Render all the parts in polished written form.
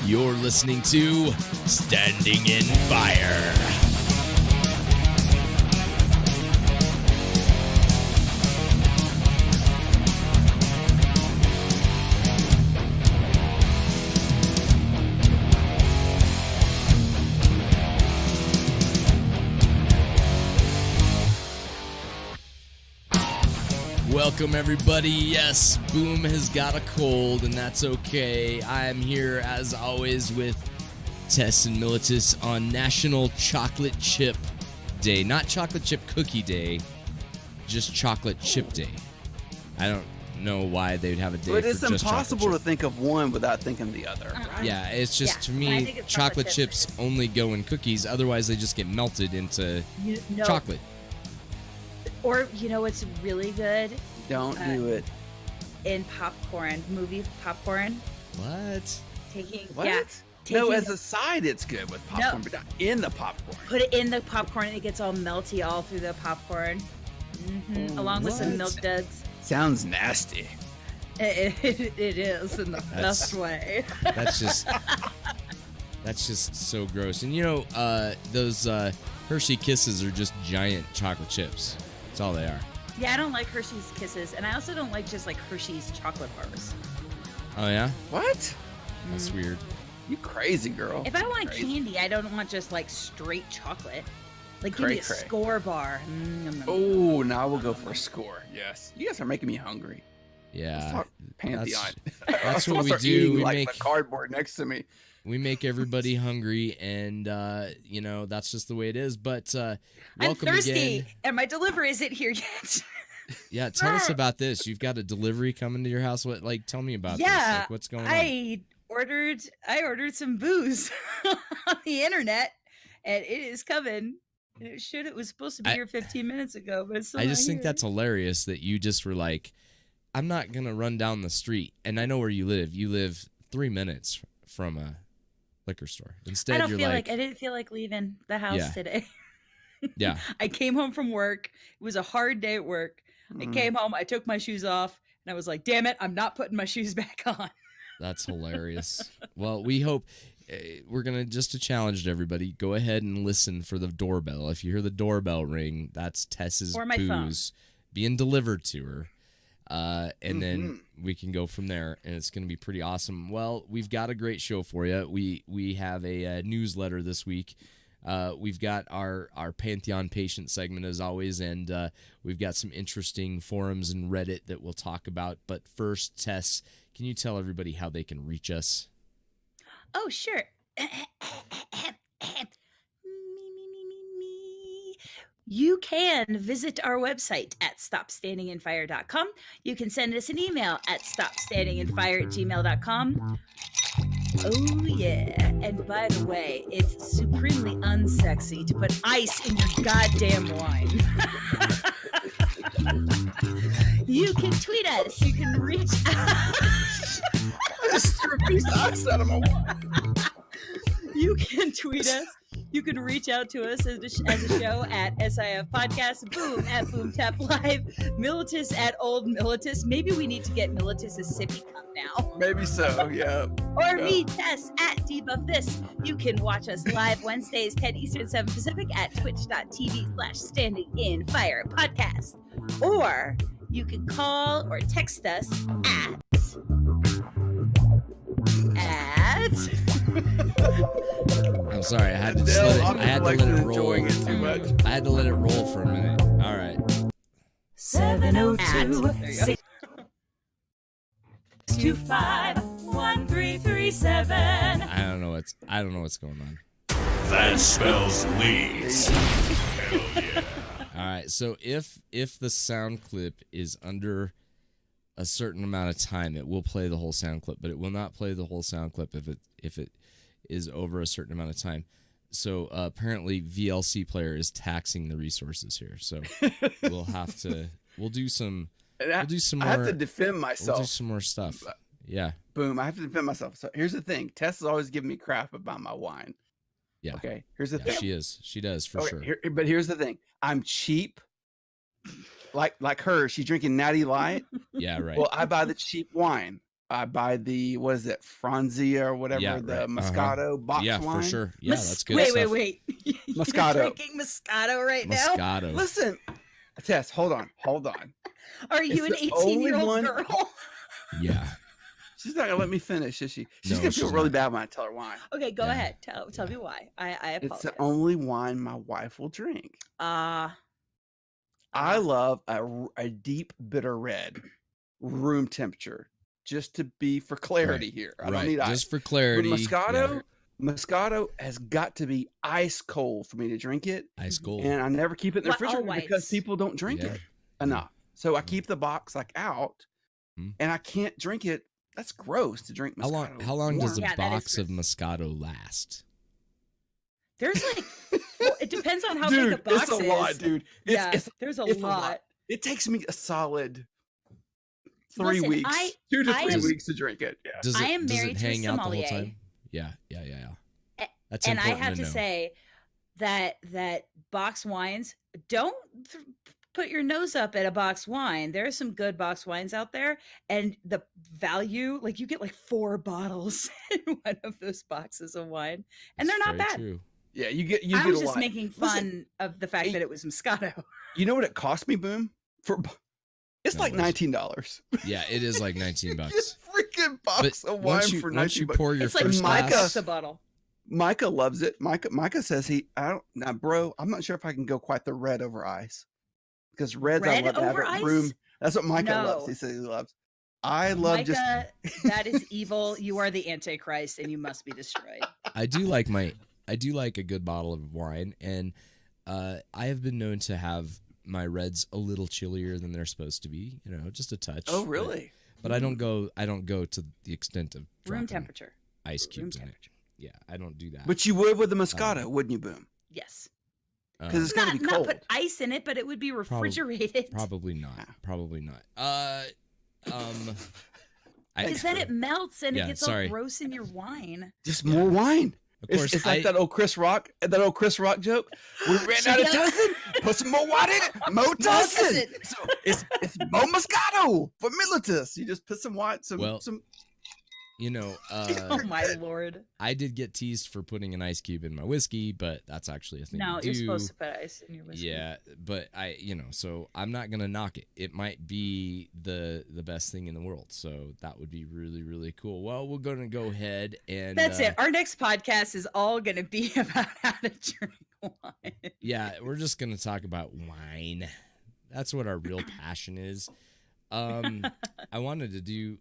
You're listening to Standing in Fire. Welcome, everybody. Yes, Boom has got a cold, and that's okay. I'm here, as always, with Tess and Militus on National Chocolate Chip Day. Not Chocolate Chip Cookie Day, just Chocolate Chip Day. I don't know why they'd have a day for just chocolate chip. It's impossible to think of one without thinking of the other. Right? Yeah, it's just, to me, chocolate chips only go in cookies. Otherwise, they just get melted into chocolate. Or, you know what's really good? Don't do it. In popcorn, movie popcorn. What? No, as a side, it's good with popcorn, but not in the popcorn. Put it in the popcorn and it gets all melty all through the popcorn. Along with some Milk Duds. Sounds nasty. It is in the best way. That's just so gross. And you know, those Hershey Kisses are just giant chocolate chips. That's all they are. Yeah, I don't like Hershey's Kisses, and I also don't like just like Hershey's chocolate bars. Oh yeah? What? That's weird. You crazy girl. If I want candy, I don't want just like straight chocolate. Like give me a Score bar. Oh, now we'll go for a Score. Yes. You guys are making me hungry. Yeah. Pantheon. That's what we do. We like make the cardboard next to me. We make everybody hungry, and you know, that's just the way it is. But welcome I'm thirsty, again. And my delivery isn't here yet. Yeah, tell us about this. You've got a delivery coming to your house. What? Like, tell me about this. Like, what's going on? I ordered some booze on the internet, and it is coming. And it was supposed to be here 15 minutes ago, but it's still I just not think here. that's hilarious that you just were like, I'm not gonna run down the street, and I know where you live. You live 3 minutes from a liquor store. Instead, I didn't feel like leaving the house today. Yeah. I came home from work. It was a hard day at work. I came home, I took my shoes off, and I was like, damn it, I'm not putting my shoes back on. That's hilarious. Well, we hope we're going to just to challenge everybody. Go ahead and listen for the doorbell. If you hear the doorbell ring, that's Tess's booze being delivered to her. And then we can go from there, and it's going to be pretty awesome. Well, we've got a great show for you. We have a newsletter this week. We've got our Pantheon patient segment as always, and we've got some interesting forums and Reddit that we'll talk about. But first, Tess, can you tell everybody how they can reach us? Oh, sure. You can visit our website at stopstandinginfire.com. You can send us an email at stopstandinginfire@gmail.com. Oh, yeah. And by the way, it's supremely unsexy to put ice in your goddamn wine. You can tweet us. You can reach out. I just threw a piece of ice out of my wine. You can tweet us. You can reach out to us as a show at SIF Podcast, Boom at Boom Tap Live, Militus at Old Militus. Maybe we need to get Militus's sippy cup now. Maybe so, yeah. Or me, Tess, at Debuff This. You can watch us live Wednesdays, 10 Eastern, 7 Pacific at twitch.tv/Standing in Fire Podcast. Or you can call or text us at I'm sorry, I had to let it roll. Too much. I had to let it roll for a minute. All right. 702-625-1337. I don't know what's going on. That spells leads. Hell yeah. All right. So if the sound clip is under a certain amount of time, it will play the whole sound clip, but it will not play the whole sound clip if it is over a certain amount of time. So apparently VLC Player is taxing the resources here. So we'll do some more. I have to defend myself. We'll do some more stuff. Yeah. Boom. I have to defend myself. So here's the thing. Tess is always giving me crap about my wine. Yeah. Okay. Here's the thing. She does for sure. But here's the thing. I'm cheap. like her, she's drinking Natty Light. Yeah, right. Well, I buy the cheap wine. I buy the, what is it, Franzia or whatever, the Moscato box yeah, wine. for sure. Yeah, that's good wait, stuff. Wait. Moscato. You're drinking Moscato right now? Moscato. Listen, Tess, hold on. Are you an 18-year-old girl? Yeah. She's not gonna let me finish, is she? She's No, gonna feel she's really not. bad when I tell her why. Okay, go ahead. Tell me why. I apologize. It's the only wine my wife will drink. I love a deep bitter red, room temperature, just to be for clarity here. I don't need ice. Just for clarity. But Moscato has got to be ice cold for me to drink it. Ice cold. And I never keep it in the refrigerator because people don't drink it enough. So I keep the box out, and I can't drink it. That's gross to drink Moscato. How long does a box of Moscato last? There's like, it depends on how big a box is. It's a lot, dude. There's a lot. It takes me a solid 3 weeks, 2 to 3 weeks to drink it. Yeah. I am married to a sommelier. Out the whole time? Yeah. That's and I important have to say that box wines, don't put your nose up at a box wine. There are some good box wines out there, and the value, like you get like 4 bottles in one of those boxes of wine, and they're not bad. True. Yeah, you get. I was just making fun of the fact that it was Moscato. You know what it cost me, Boom? It's like $19. Yeah, it is like $19. Freaking box of wine for $19. Once you pour your it's first like glass, a bottle. Micah loves it. Micah says bro, I'm not sure if I can go quite the red over ice, because reds I love to have at room. That's what Micah loves. He says he loves. I love Micah, that is evil. You are the Antichrist, and you must be destroyed. I do like a good bottle of wine, and I have been known to have my reds a little chillier than they're supposed to be. Just a touch. Oh, really? But I don't go to the extent of room temperature ice cubes in it. Yeah, I don't do that. But you would with the Moscato, wouldn't you, Boom? Yes. Because it's going to be cold. Not put ice in it, but it would be refrigerated. Probably not. Because then it melts and it gets all gross in your wine. Just more wine. Of course, it's like that old Chris Rock joke. We ran out of Tussin. Put some more water in it. More Tussin. So it's more Moscato for Militus. You just put some white, some. Oh my Lord! I did get teased for putting an ice cube in my whiskey, but that's actually a thing. No, you're supposed to put ice in your whiskey. Yeah, but so I'm not gonna knock it. It might be the best thing in the world, so that would be really, really cool. Well, we're gonna go ahead and that's it. Our next podcast is all gonna be about how to drink wine. Yeah, we're just gonna talk about wine. That's what our real passion is. I wanted to do.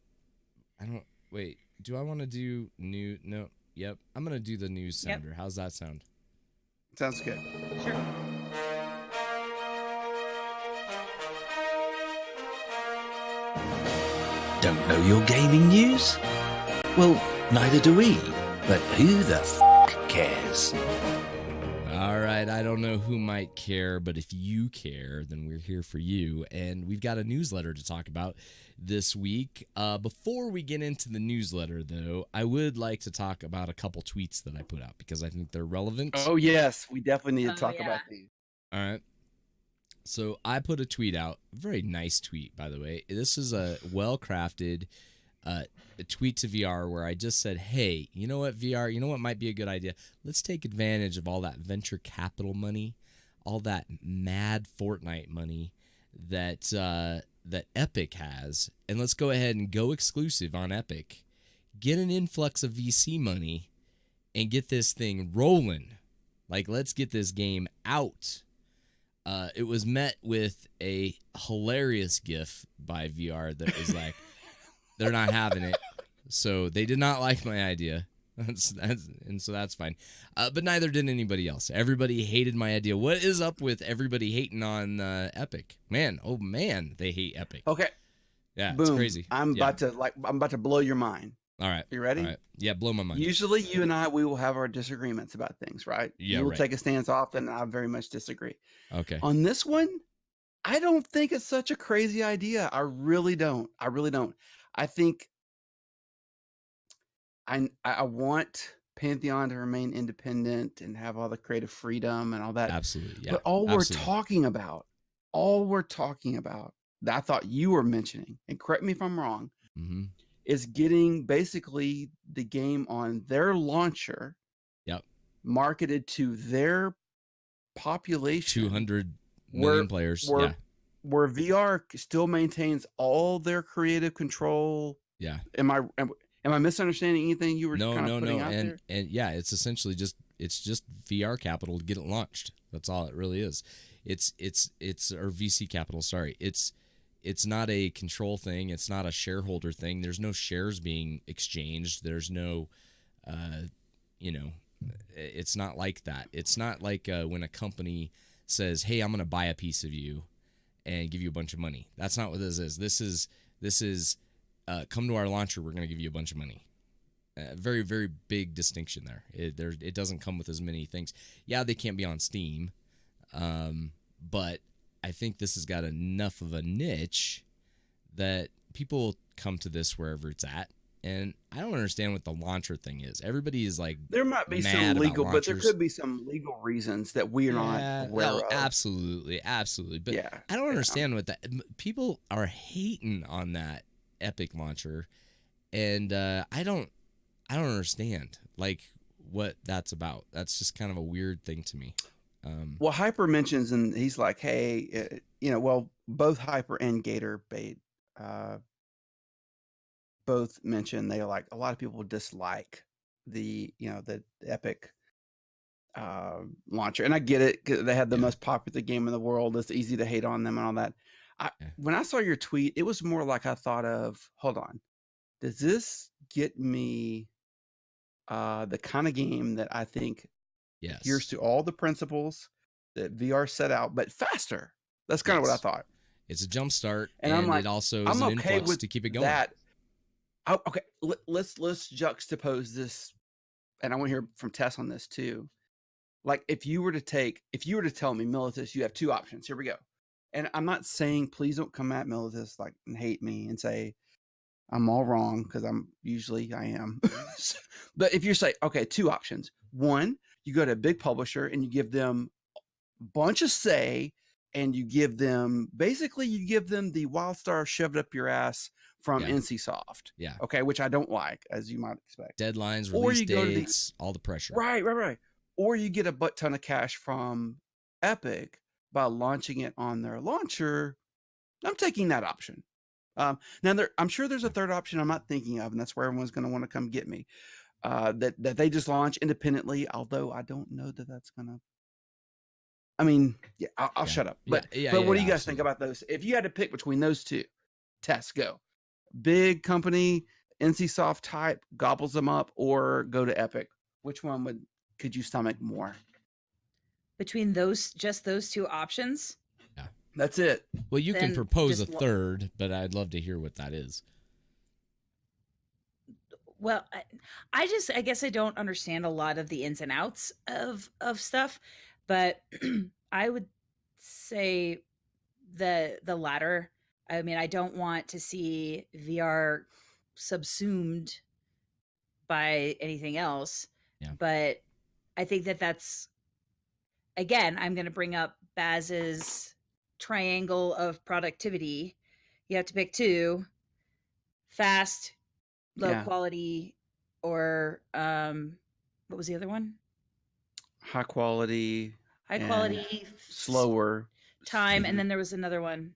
Wait. Do I want to do new? No. Yep. I'm going to do the news sounder. Yep. How's that sound? Sounds good. Sure. Don't know your gaming news? Well, neither do we. But who the f*** cares? All right, I don't know who might care, but if you care, then we're here for you. And we've got a newsletter to talk about this week. Before we get into the newsletter, though, I would like to talk about a couple tweets that I put out because I think they're relevant. Oh, yes. We definitely need to talk about these. All right. So I put a tweet out, a very nice tweet, by the way. This is a well-crafted a tweet to VR where I just said, hey, you know what, VR, you know what might be a good idea? Let's take advantage of all that venture capital money, all that mad Fortnite money that Epic has, and let's go ahead and go exclusive on Epic, get an influx of VC money, and get this thing rolling. Like, let's get this game out. It was met with a hilarious GIF by VR that was like, they're not having it. So they did not like my idea. And so that's fine. But neither did anybody else. Everybody hated my idea. What is up with everybody hating on Epic? Man, oh man, they hate Epic. Okay. Yeah, Boom. it's crazy. I'm about to blow your mind. All right. You ready? All right. Yeah, blow my mind. Usually you and we will have our disagreements about things, right? Yeah, you will take a stance off, and I very much disagree. Okay. On this one, I don't think it's such a crazy idea. I really don't. I think I want Pantheon to remain independent and have all the creative freedom and all that. Absolutely. Yeah. But all we're talking about all we're talking about that I thought you were mentioning, and correct me if I'm wrong, is getting basically the game on their launcher, marketed to their population, 200 million players, where VR still maintains all their creative control. Yeah. Am I misunderstanding anything you were kind of putting out there? And yeah, it's essentially just VR capital to get it launched. That's all it really is. It's or VC capital, sorry. It's not a control thing, it's not a shareholder thing. There's no shares being exchanged. There's no it's not like that. It's not like when a company says, "Hey, I'm going to buy a piece of you and give you a bunch of money." That's not what this is. This is come to our launcher, we're going to give you a bunch of money. Very, very big distinction there. It doesn't come with as many things. Yeah, they can't be on Steam, but I think this has got enough of a niche that people come to this wherever it's at. And I don't understand what the launcher thing is. Everybody is like, there might be some legal, but there could be some legal reasons that we are not aware of. Absolutely. But I don't understand what that. People are hating on that Epic launcher, and I don't understand like what that's about. That's just kind of a weird thing to me. Well, Hyper mentions, and he's like, "Hey, both Hyper and Gator Bait, both mentioned they like a lot of people dislike the Epic launcher, and I get it. 'Cause they had the most popular game in the world. It's easy to hate on them and all that. When I saw your tweet, it was more like I thought of, hold on, does this get me the kind of game that I think adheres to all the principles that VR set out, but faster? That's kind of what I thought. It's a jump start, and I'm like, it also is an influx to keep it going. Okay, let's juxtapose this, and I want to hear from Tess on this too. Like, if you were to tell me, Militus, you have two options. Here we go. And I'm not saying, please don't come at Militus like and hate me and say I'm all wrong, because I am. But if you say, okay, two options. One, you go to a big publisher and you give them a bunch of say, and you give them the WildStar shoved up your ass from NCSoft. Yeah. Okay, which I don't like, as you might expect. Deadlines, release dates, all the pressure. Right. Or you get a butt ton of cash from Epic by launching it on their launcher. I'm taking that option. Now, I'm sure there's a third option I'm not thinking of, and that's where everyone's going to want to come get me. That they just launch independently, although I don't know that that's going to. I mean, I'll shut up. But what do you guys think about those? If you had to pick between those two, Tess, go. Big company, NCSoft type, gobbles them up, or go to Epic. Which one could you stomach more? Between those two options? Yeah. That's it. Well, you can propose a third, but I'd love to hear what that is. Well, I guess I don't understand a lot of the ins and outs of stuff, but I would say the latter. I mean, I don't want to see VR subsumed by anything else, but I think that's, again, I'm going to bring up Baz's triangle of productivity. You have to pick two: fast, low quality, or what was the other one? High quality, slower time, and then there was another one.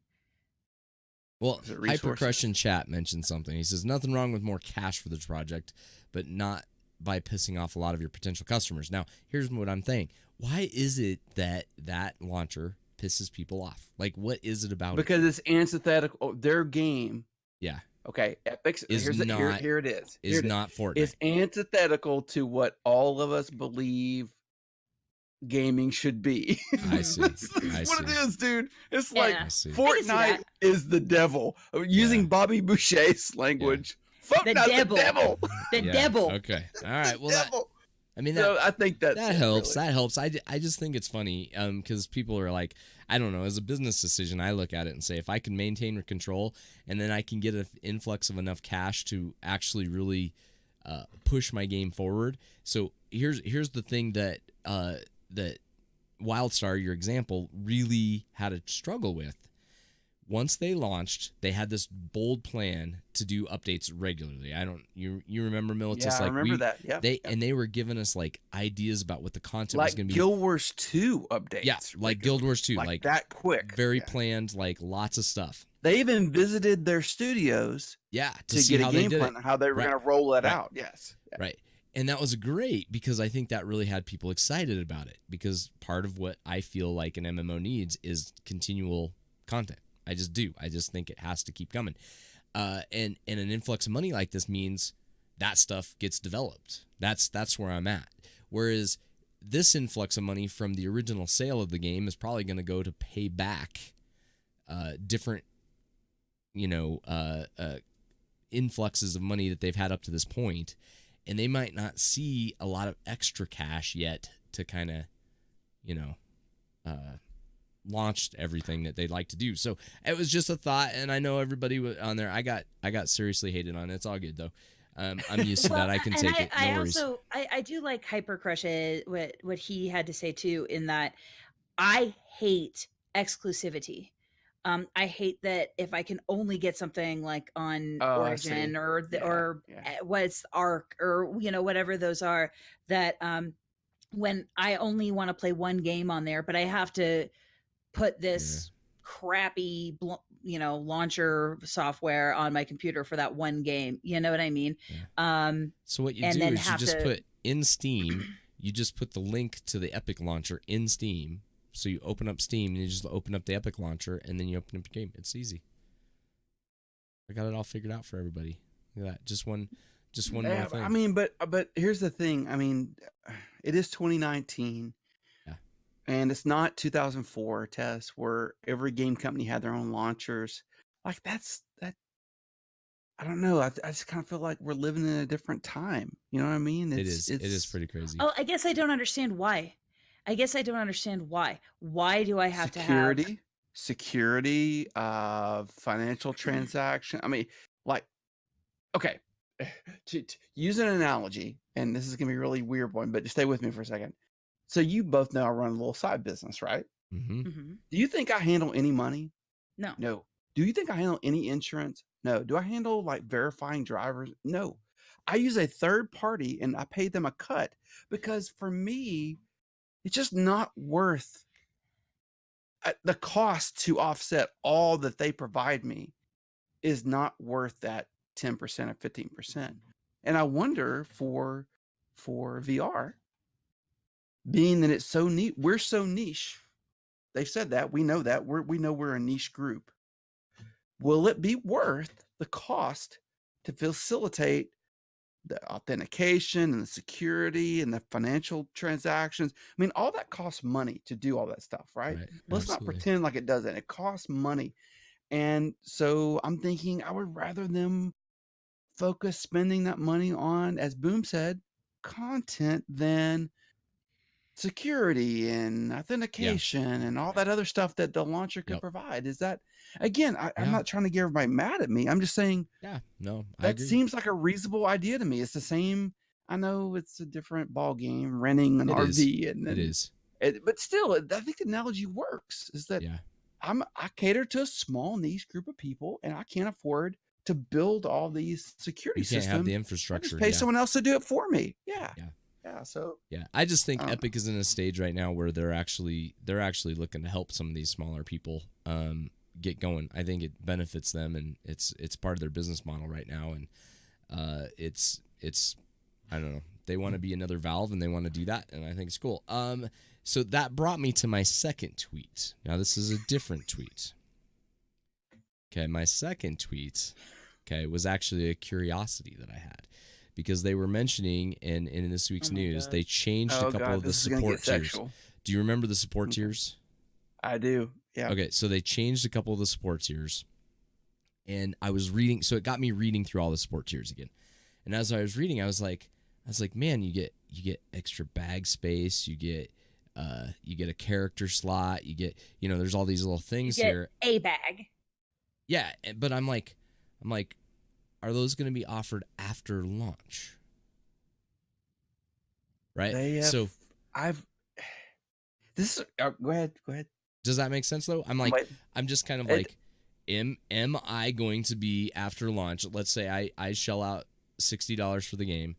Well, Hypercrush in chat mentioned something. He says, nothing wrong with more cash for this project, but not by pissing off a lot of your potential customers. Now, here's what I'm saying. Why is it that launcher pisses people off? Like, what is it about Because it's antithetical. Their game. Yeah. Okay. Epic's here it is. Is not Fortnite. It's antithetical to what all of us believe gaming should be. I see. That's what it is, dude. It's like Fortnite is the devil. Using Bobby Boucher's language. The devil. The devil. Okay. All right. Well, I think that helps. Really. That helps. I just think it's funny because people are like, I don't know, as a business decision, I look at it and say, if I can maintain control and then I can get an influx of enough cash to actually really push my game forward. So here's the thing that WildStar, your example, really had a struggle with. Once they launched, they had this bold plan to do updates regularly. You remember, Militus? Yeah, I remember that. Yeah, and they were giving us like ideas about what the content like was going to be. Guild Wars 2 updates. Yeah, like Guild Wars 2, like that quick, very planned, like lots of stuff. They even visited their studios, to see get how a game they did plan, how they were going to roll it out. Yes, right. And that was great because I think that really had people excited about it, because part of what I feel like an MMO needs is continual content. I just do. I just think it has to keep coming. And an influx of money like this means that stuff gets developed. That's where I'm at. Whereas this influx of money from the original sale of the game is probably going to go to pay back different, influxes of money that they've had up to this point. And they might not see a lot of extra cash yet to kind of, launched everything that they'd like to do. So it was just a thought, and I know everybody on there. I got seriously hated on. It's all good though. I'm used to that. I can take it. No worries. I do like Hyper Crush what he had to say too, in that I hate exclusivity. I hate that if I can only get something like on Origin or what's Arc or whatever those are, that when I only want to play one game on there, but I have to put this crappy launcher software on my computer for that one game. You know what I mean? So what you do is you just put in Steam, you just put the link to the Epic launcher in Steam. So you open up Steam and you just open up the Epic launcher and then you open up your game. It's easy. I got it all figured out for everybody. Look at that. Just one more thing. I mean, but here's the thing. I mean, it is 2019. And it's not 2004, Tess, where every game company had their own launchers. Like that. I don't know. I just kind of feel like we're living in a different time. You know what I mean? It is pretty crazy. Oh, I guess I don't understand why. Why do I have to have security, financial transaction? I mean, like, okay, to use an analogy, and this is gonna be a really weird one, but just stay with me for a second. So you both know I run a little side business, right? Mm-hmm. Mm-hmm. Do you think I handle any money? No. Do you think I handle any insurance? No. Do I handle like verifying drivers? No. I use a third party and I pay them a cut, because for me, it's just not worth the cost to offset all that they provide me is not worth that 10% or 15%. And I wonder for VR, being that it's so neat, we're so niche. They've said that. We know that. We know we're a niche group. Will it be worth the cost to facilitate the authentication and the security and the financial transactions? I mean, all that costs money to do all that stuff, right? Let's not pretend like it doesn't. It costs money. And so I'm thinking I would rather them focus spending that money on, as Boom said, content than security and authentication and all that other stuff that the launcher could provide. Is that, again, I'm not trying to get everybody mad at me. I'm just saying, I that agree. seems like a reasonable idea to me. It's the same. I know it's a different ball game, renting an RV. It is. But still, I think the analogy works, is that I cater to a small niche group of people, and I can't afford to build all these security systems. You can't have the infrastructure. Just pay someone else to do it for me. Yeah. So I just think Epic is in a stage right now where they're actually looking to help some of these smaller people get going. I think it benefits them, and it's part of their business model right now, and it's I don't know, they want to be another Valve and they want to do that, and I think it's cool. So that brought me to my second tweet. Now this is a different tweet. Okay, my second tweet was actually a curiosity that I had, because they were mentioning in this week's news, they changed a couple of the support tiers. Do you remember the support tiers? I do. Yeah. Okay, so they changed a couple of the support tiers, and I was reading, so it got me reading through all the support tiers again. And as I was reading, I was like, man, you get extra bag space, you get a character slot, you get, there's all these little things here. A bag. Yeah, but I'm like, are those going to be offered after launch? Right? This go ahead. Does that make sense though? I'm just kind of like, am I going to be after launch? Let's say I shell out $60 for the game.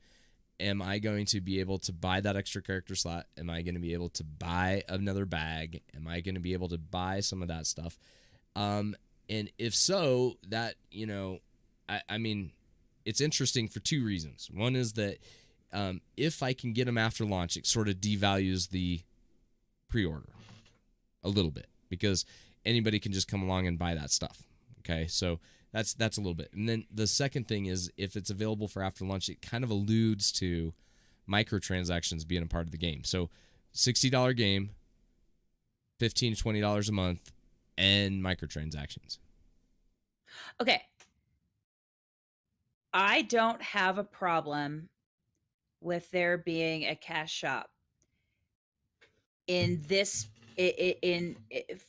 Am I going to be able to buy that extra character slot? Am I going to be able to buy another bag? Am I going to be able to buy some of that stuff? And if so, that, I mean, it's interesting for two reasons. One is that if I can get them after launch, it sort of devalues the pre-order a little bit because anybody can just come along and buy that stuff. Okay, so that's a little bit. And then the second thing is if it's available for after launch, it kind of alludes to microtransactions being a part of the game. So $60 game, $15 to $20 a month, and microtransactions. Okay. I don't have a problem with there being a cash shop in this if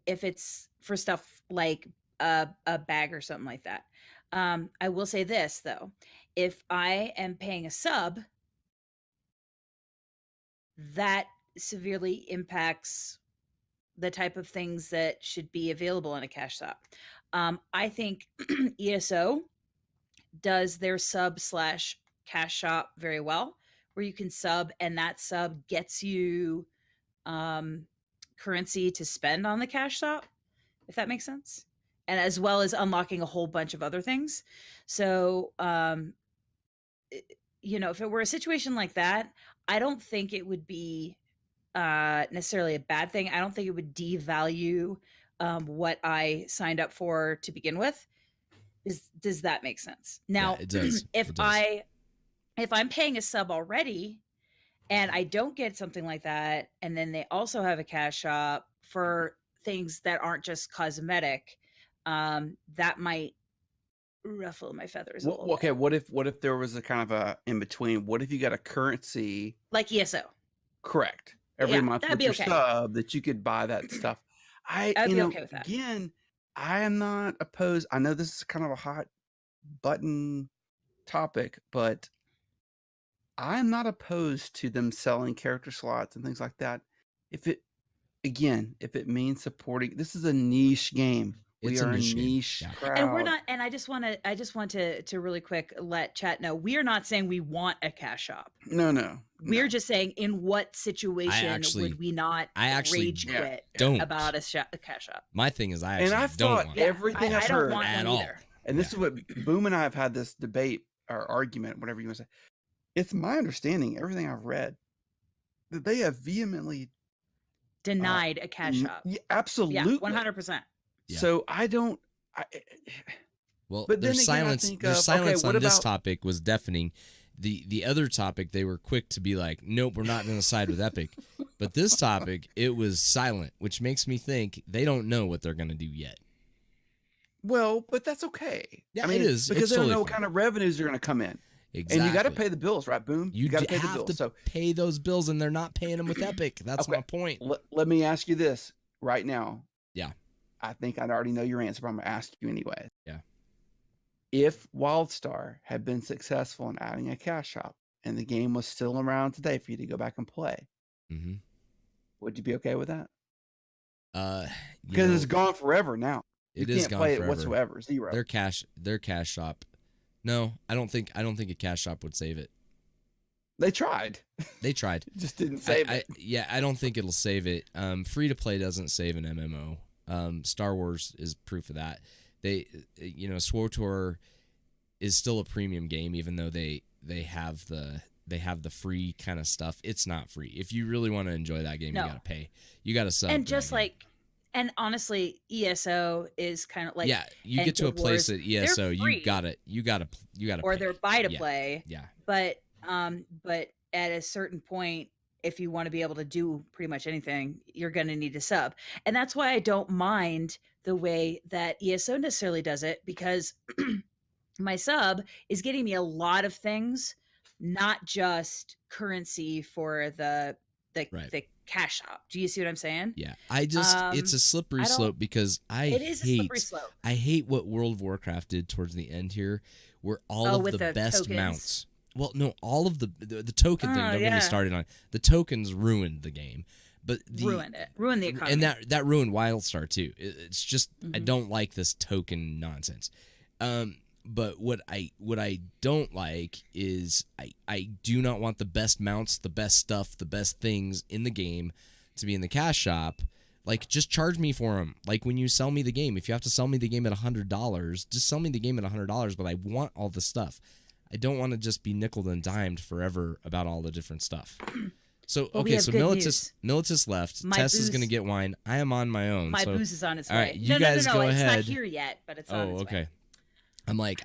it's for stuff like a bag or something like that. I will say this though, if I am paying a sub, that severely impacts the type of things that should be available in a cash shop. I think ESO does their sub/cash shop very well, where you can sub and that sub gets you currency to spend on the cash shop, if that makes sense, and as well as unlocking a whole bunch of other things. So if it were a situation like that, I don't think it would be necessarily a bad thing. I don't think it would devalue what I signed up for to begin with. Does that make sense? Now, yeah, it does. if I'm paying a sub already and I don't get something like that, and then they also have a cash shop for things that aren't just cosmetic, that might ruffle my feathers a little Okay, bit. what if there was a kind of a in between? What if you got a currency like ESO? Correct. Every month with your okay. sub that you could buy that stuff. I'd be okay with that. Again, I am not opposed. I know this is kind of a hot button topic, but I'm not opposed to them selling character slots and things like that. If it means supporting, this is a niche game. We are a niche crowd. And we're not, and I just want to really quick let chat know, we are not saying we want a cash shop. No. We're just saying, in what situation would we not rage quit about a cash shop? My thing is, I thought don't want everything I've heard at all. And this is what Boom and I have had this debate or argument, whatever you want to say. It's my understanding, everything I've read, that they have vehemently denied a cash shop. Yeah, absolutely. 100%. Yeah. So well, but their then silence on this topic was deafening. The other topic, they were quick to be like, nope, we're not going to side with Epic. But this topic, it was silent, which makes me think they don't know what they're going to do yet. Well, but that's okay. Yeah, it is. Because they don't know what kind of revenues are going to come in. Exactly. And you got to pay the bills, right? Boom. You got to pay have the bills. to pay those bills, and they're not paying them with Epic. That's my point. Let me ask you this right now. Yeah. I think I already know your answer, but I'm going to ask you anyway. Yeah. If WildStar had been successful in adding a cash shop and the game was still around today for you to go back and play, would you be okay with that? Because it's gone forever now. You can't play it whatsoever. Zero. Their cash shop. No, I don't think a cash shop would save it. They tried. It just didn't save it. I don't think it'll save it. Free to play doesn't save an MMO. Star Wars is proof of that. SWTOR is still a premium game, even though they have the free kind of stuff. It's not free. If you really want to enjoy that game, you gotta pay. You gotta sub. And just and honestly, ESO is kind of like, you get to a place at ESO, you gotta or pay. They're buy to play. Yeah. But at a certain point, if you want to be able to do pretty much anything, you're going to need to sub. And that's why I don't mind the way that ESO necessarily does it, because my sub is getting me a lot of things, not just currency for the cash shop. Do you see what I'm saying? Yeah. It's a slippery slope because it is a slippery slope. I hate what World of Warcraft did towards the end here, where all of the best tokens. Mounts. Well, no, all of the token thing, don't get me started on. The tokens ruined the game. but ruined the economy, and that ruined WildStar too. It's just I don't like this token nonsense. But what I don't like is I do not want the best mounts, the best stuff, the best things in the game to be in the cash shop. Like, just charge me for them. Like, when you sell me the game, if you have to sell me the game at $100, just sell me the game at $100, but I want all the stuff. I don't want to just be nickeled and dimed forever about all the different stuff. So, well, okay, so Militus left. Tess is going to get wine. I am on my own. My booze is on its way. All right, you guys go ahead. It's not here yet, but it's on its way. Okay. I'm like,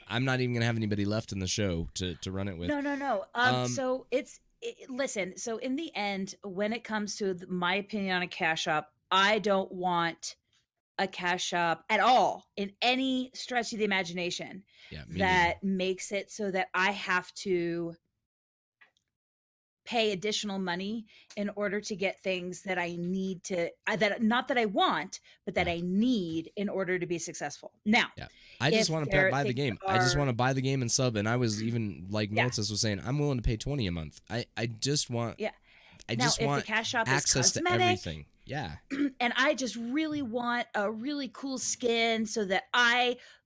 I'm not even going to have anybody left in the show to run it with. No. So listen, so in the end, when it comes to my opinion on a cash shop, I don't want a cash shop at all in any stretch of the imagination that makes it so that I have to pay additional money in order to get things that I need to, not that I want, but that I need in order to be successful. Now, I just want to buy the game. I just want to buy the game and sub. And I was even, like Melissa was saying, I'm willing to pay $20 a month. I just want, I just want the cash shop access to everything. Yeah. And I just really want a really cool skin so that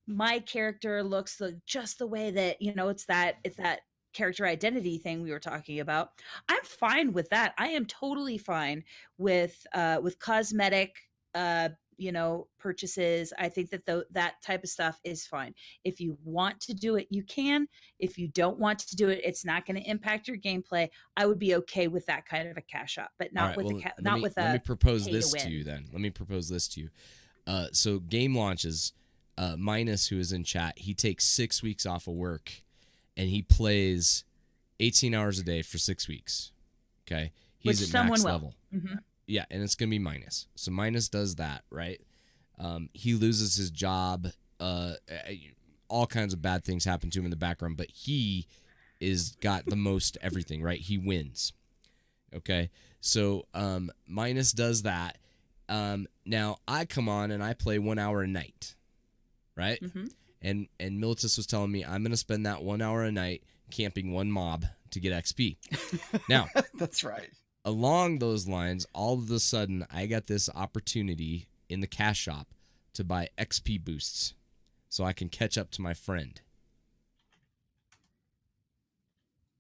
my character looks just the way that, it's that character identity thing we were talking about. I'm fine with that. I am totally fine with cosmetic, purchases. I think that that type of stuff is fine. If you want to do it, you can. If you don't want to do it, it's not going to impact your gameplay. I would be okay with that kind of a cash up, but not with let me propose this to you then. Let me propose this to you. So game launches, Minus, who is in chat, he takes 6 weeks off of work and he plays 18 hours a day for 6 weeks. Okay. He's at max level. Mm-hmm. Yeah, and it's going to be Minus. So Minus does that, right? He loses his job. All kinds of bad things happen to him in the background, but he is got the most everything, right? He wins. Okay? So Minus does that. Now, I come on and I play 1 hour a night, right? Mm-hmm. And Militus was telling me I'm going to spend that 1 hour a night camping one mob to get XP. Now, that's right. Along those lines, all of a sudden, I got this opportunity in the cash shop to buy XP boosts so I can catch up to my friend.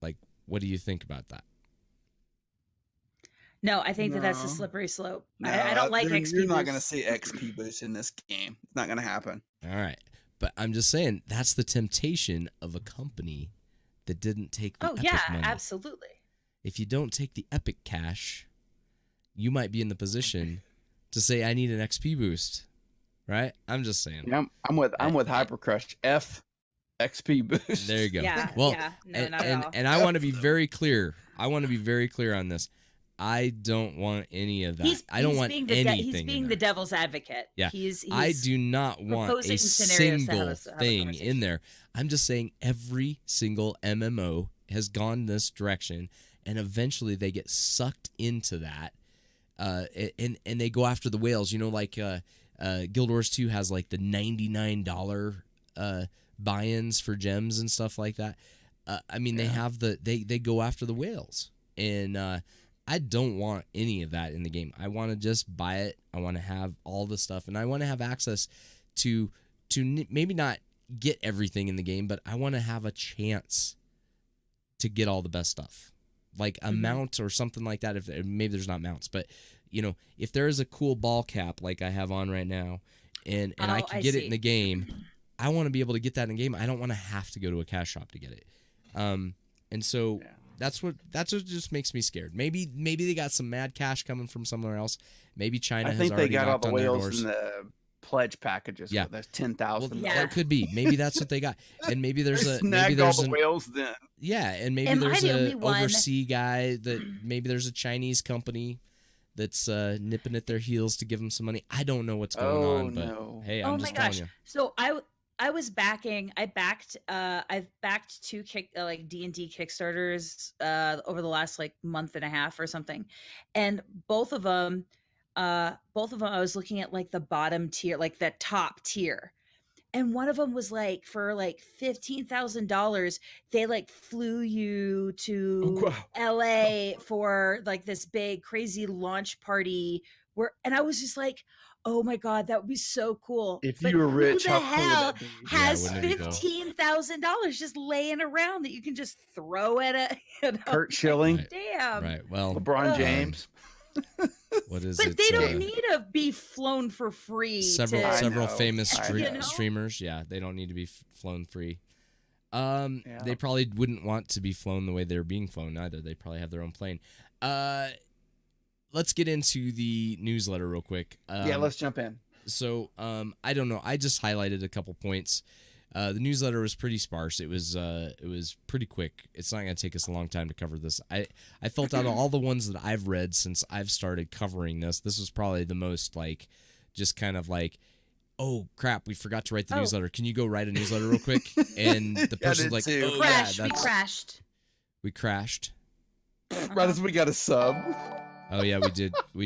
Like, what do you think about that? No, I think that's a slippery slope. No, I don't like XP boosts. You're not going to see XP boosts in this game. It's not going to happen. All right. But I'm just saying, that's the temptation of a company that didn't take the Epic money. Absolutely. If you don't take the Epic cash, you might be in the position to say, I need an XP boost. Right? I'm just saying. Yeah, I'm with Hypercrush. F XP boost. There you go. Yeah, well, no, not at all. And I want to be very clear. I want to be very clear on this. I don't want any of that. I don't want anything. He's being the devil's advocate. Yeah. He's I do not want a single thing in there. I'm just saying every single MMO has gone this direction, and eventually they get sucked into that, and they go after the whales. Like Guild Wars 2 has like the $99 buy-ins for gems and stuff like that. They have they go after the whales, and I don't want any of that in the game. I want to just buy it. I want to have all the stuff, and I want to have access to maybe not get everything in the game, but I want to have a chance to get all the best stuff, like a mount or something like that. If maybe there's not mounts, but if there is a cool ball cap like I have on right now, and I can get it in the game, I want to be able to get that in the game. I don't want to have to go to a cash shop to get it. And so. Yeah. That's what just makes me scared. Maybe they got some mad cash coming from somewhere else. Maybe China has already knocked on their doors. I think they got all the whales in the pledge packages. Yeah, there's 10,000. Well, that could be. Maybe that's what they got. And maybe there's all the whales then. Yeah, and maybe there's a overseas guy that maybe there's a Chinese company that's nipping at their heels to give them some money. I don't know what's going on, but hey, I'm just telling you. So I've backed two D&D Kickstarters over the last month and a half or something, and both of them I was looking at the bottom tier, the top tier, And one of them was like for like $15,000, they like flew you to LA for like this big crazy launch party and I was just like, oh my God, that would be so cool. If but you were rich, who the how cool would hell that be? has wouldn't it be cool? $15,000 just laying around that you can just throw at a Kurt Schilling, Right. damn. Right. Well, LeBron James. what is But it? they don't need to be flown for free. Several to, several know, famous I know. streamers. Yeah, they don't need to be flown free. Yeah. They probably wouldn't want to be flown the way they're being flown either. They probably have their own plane. Let's get into the newsletter real quick. Yeah, let's jump in. So, I don't know. I just highlighted a couple points. The newsletter was pretty sparse. It was pretty quick. It's not going to take us a long time to cover this. I felt out of all the ones that I've read since I've started covering this was probably the most like, just kind of like, oh crap, we forgot to write the newsletter. Can you go write a newsletter real quick? And the person's like, too. oh Crash. yeah, We crashed. we crashed. Right as we got a sub. Oh yeah, we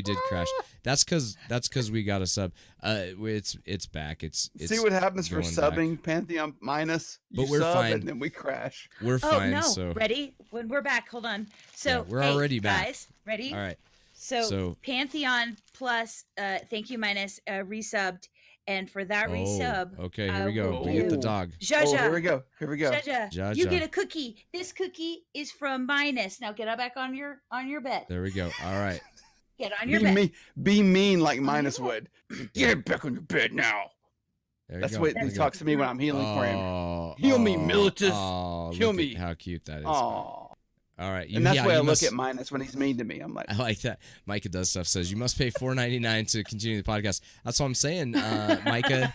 did crash. That's because we got a sub. It's back. It's See what happens for going subbing back. Pantheon minus. But You we're sub fine. and then we crash. We're fine. No. So Ready? When we're back, hold on. So Yeah, we're already back. Guys, ready? all right. So Pantheon plus thank you minus resubbed. And for that resub, okay, here we go. We get the dog. Jaja. Oh, here we go. Jaja, Jaja. you get a cookie. This cookie is from Minus. Now get back on your bed. There we go. All right. Get on your bed. Be mean like Minus would. Get back on your bed now. There you That's go. what There he you talks to me when I'm healing for him. Oh, Heal me, Militus. Oh, Heal look at me. how cute that is. Aw. All right. And that's why I you look must- at Minus when he's mean to me. I'm like, I like that. Micah does stuff. Says you must pay $4.99 to continue the podcast. That's what I'm saying, Micah.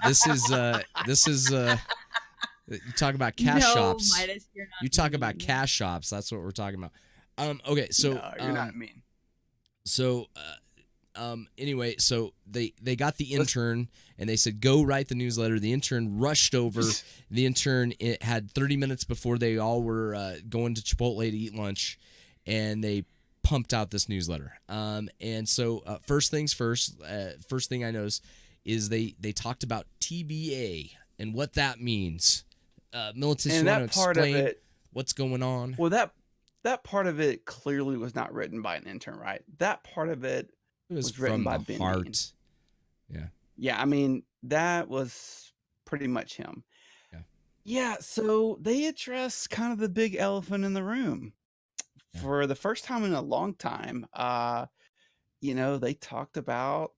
This is you talk about cash shops. Midas, you're not You talk mean. about cash shops. That's what we're talking about. Okay. So no, you're not mean. So, anyway, so they got the intern and they said, go write the newsletter. The intern rushed over. The intern had 30 minutes before they all were going to Chipotle to eat lunch, and they pumped out this newsletter. And so first things first, first thing I noticed is they talked about TBA and what that means. Militus, you And want that to part of explain it, what's going on? well, that part of it clearly was not written by an intern, right? That part of it It was written from by the Ben heart. Dean. Yeah. Yeah, I mean, that was pretty much him. Yeah. Yeah, so they address kind of the big elephant in the room. Yeah. For the first time in a long time, they talked about,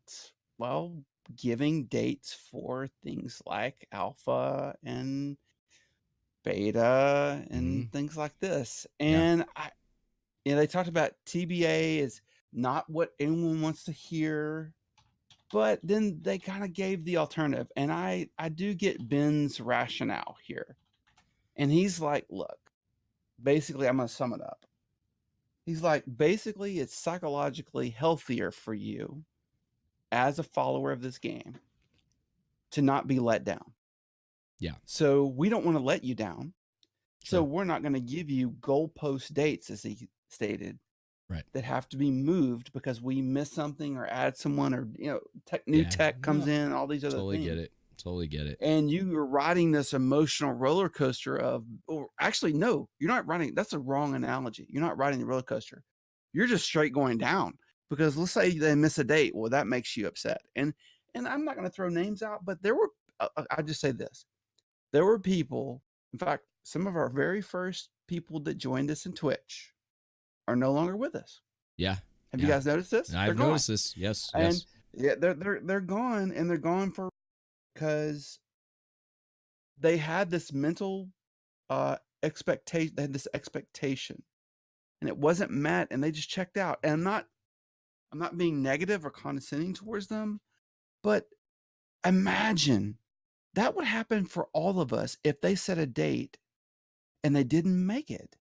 well, giving dates for things like alpha and beta and things like this. And they talked about TBA is not what anyone wants to hear, but then they kind of gave the alternative. And I do get Ben's rationale here. And he's like, look, basically, I'm going to sum it up. He's like, basically, it's psychologically healthier for you as a follower of this game to not be let down. Yeah. So we don't want to let you down. So Sure. we're not going to give you goalpost dates, as he stated, Right. that have to be moved because we miss something or add someone or, new Yeah. tech comes in, all these other Totally things. get it. Totally get it. And you are riding this emotional roller coaster or actually, no, you're not riding. That's a wrong analogy. You're not riding the roller coaster. You're just straight going down because let's say they miss a date. Well, that makes you upset. And I'm not going to throw names out, but there were, I just say this. There were people, in fact, some of our very first people that joined us in Twitch are no longer with us. Yeah. Have you guys noticed this? I've noticed this. Yes. And Yes. yeah, they're gone, and they're gone because they had this mental expectation. They had this expectation, and it wasn't met, and they just checked out. And I'm not being negative or condescending towards them, but imagine that would happen for all of us if they set a date and they didn't make it.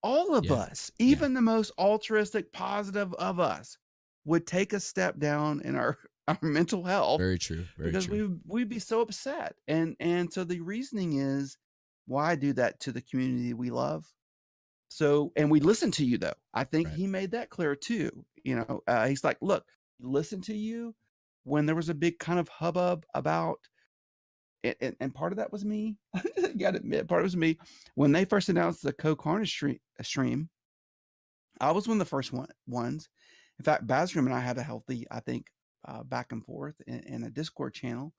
All of us, even the most altruistic, positive of us, would take a step down in our mental health. Very true. Very because true. we'd be so upset. And so the reasoning is, why do that to the community we love? So, and we listen to you though. I think he made that clear too. He's like, look, listen to you when there was a big kind of hubbub about and part of that was me. You gotta admit, part of it was me. When they first announced the Co-Carnage stream, I was one of the first ones. In fact, Bazram and I had a healthy, I think, back and forth in a Discord channel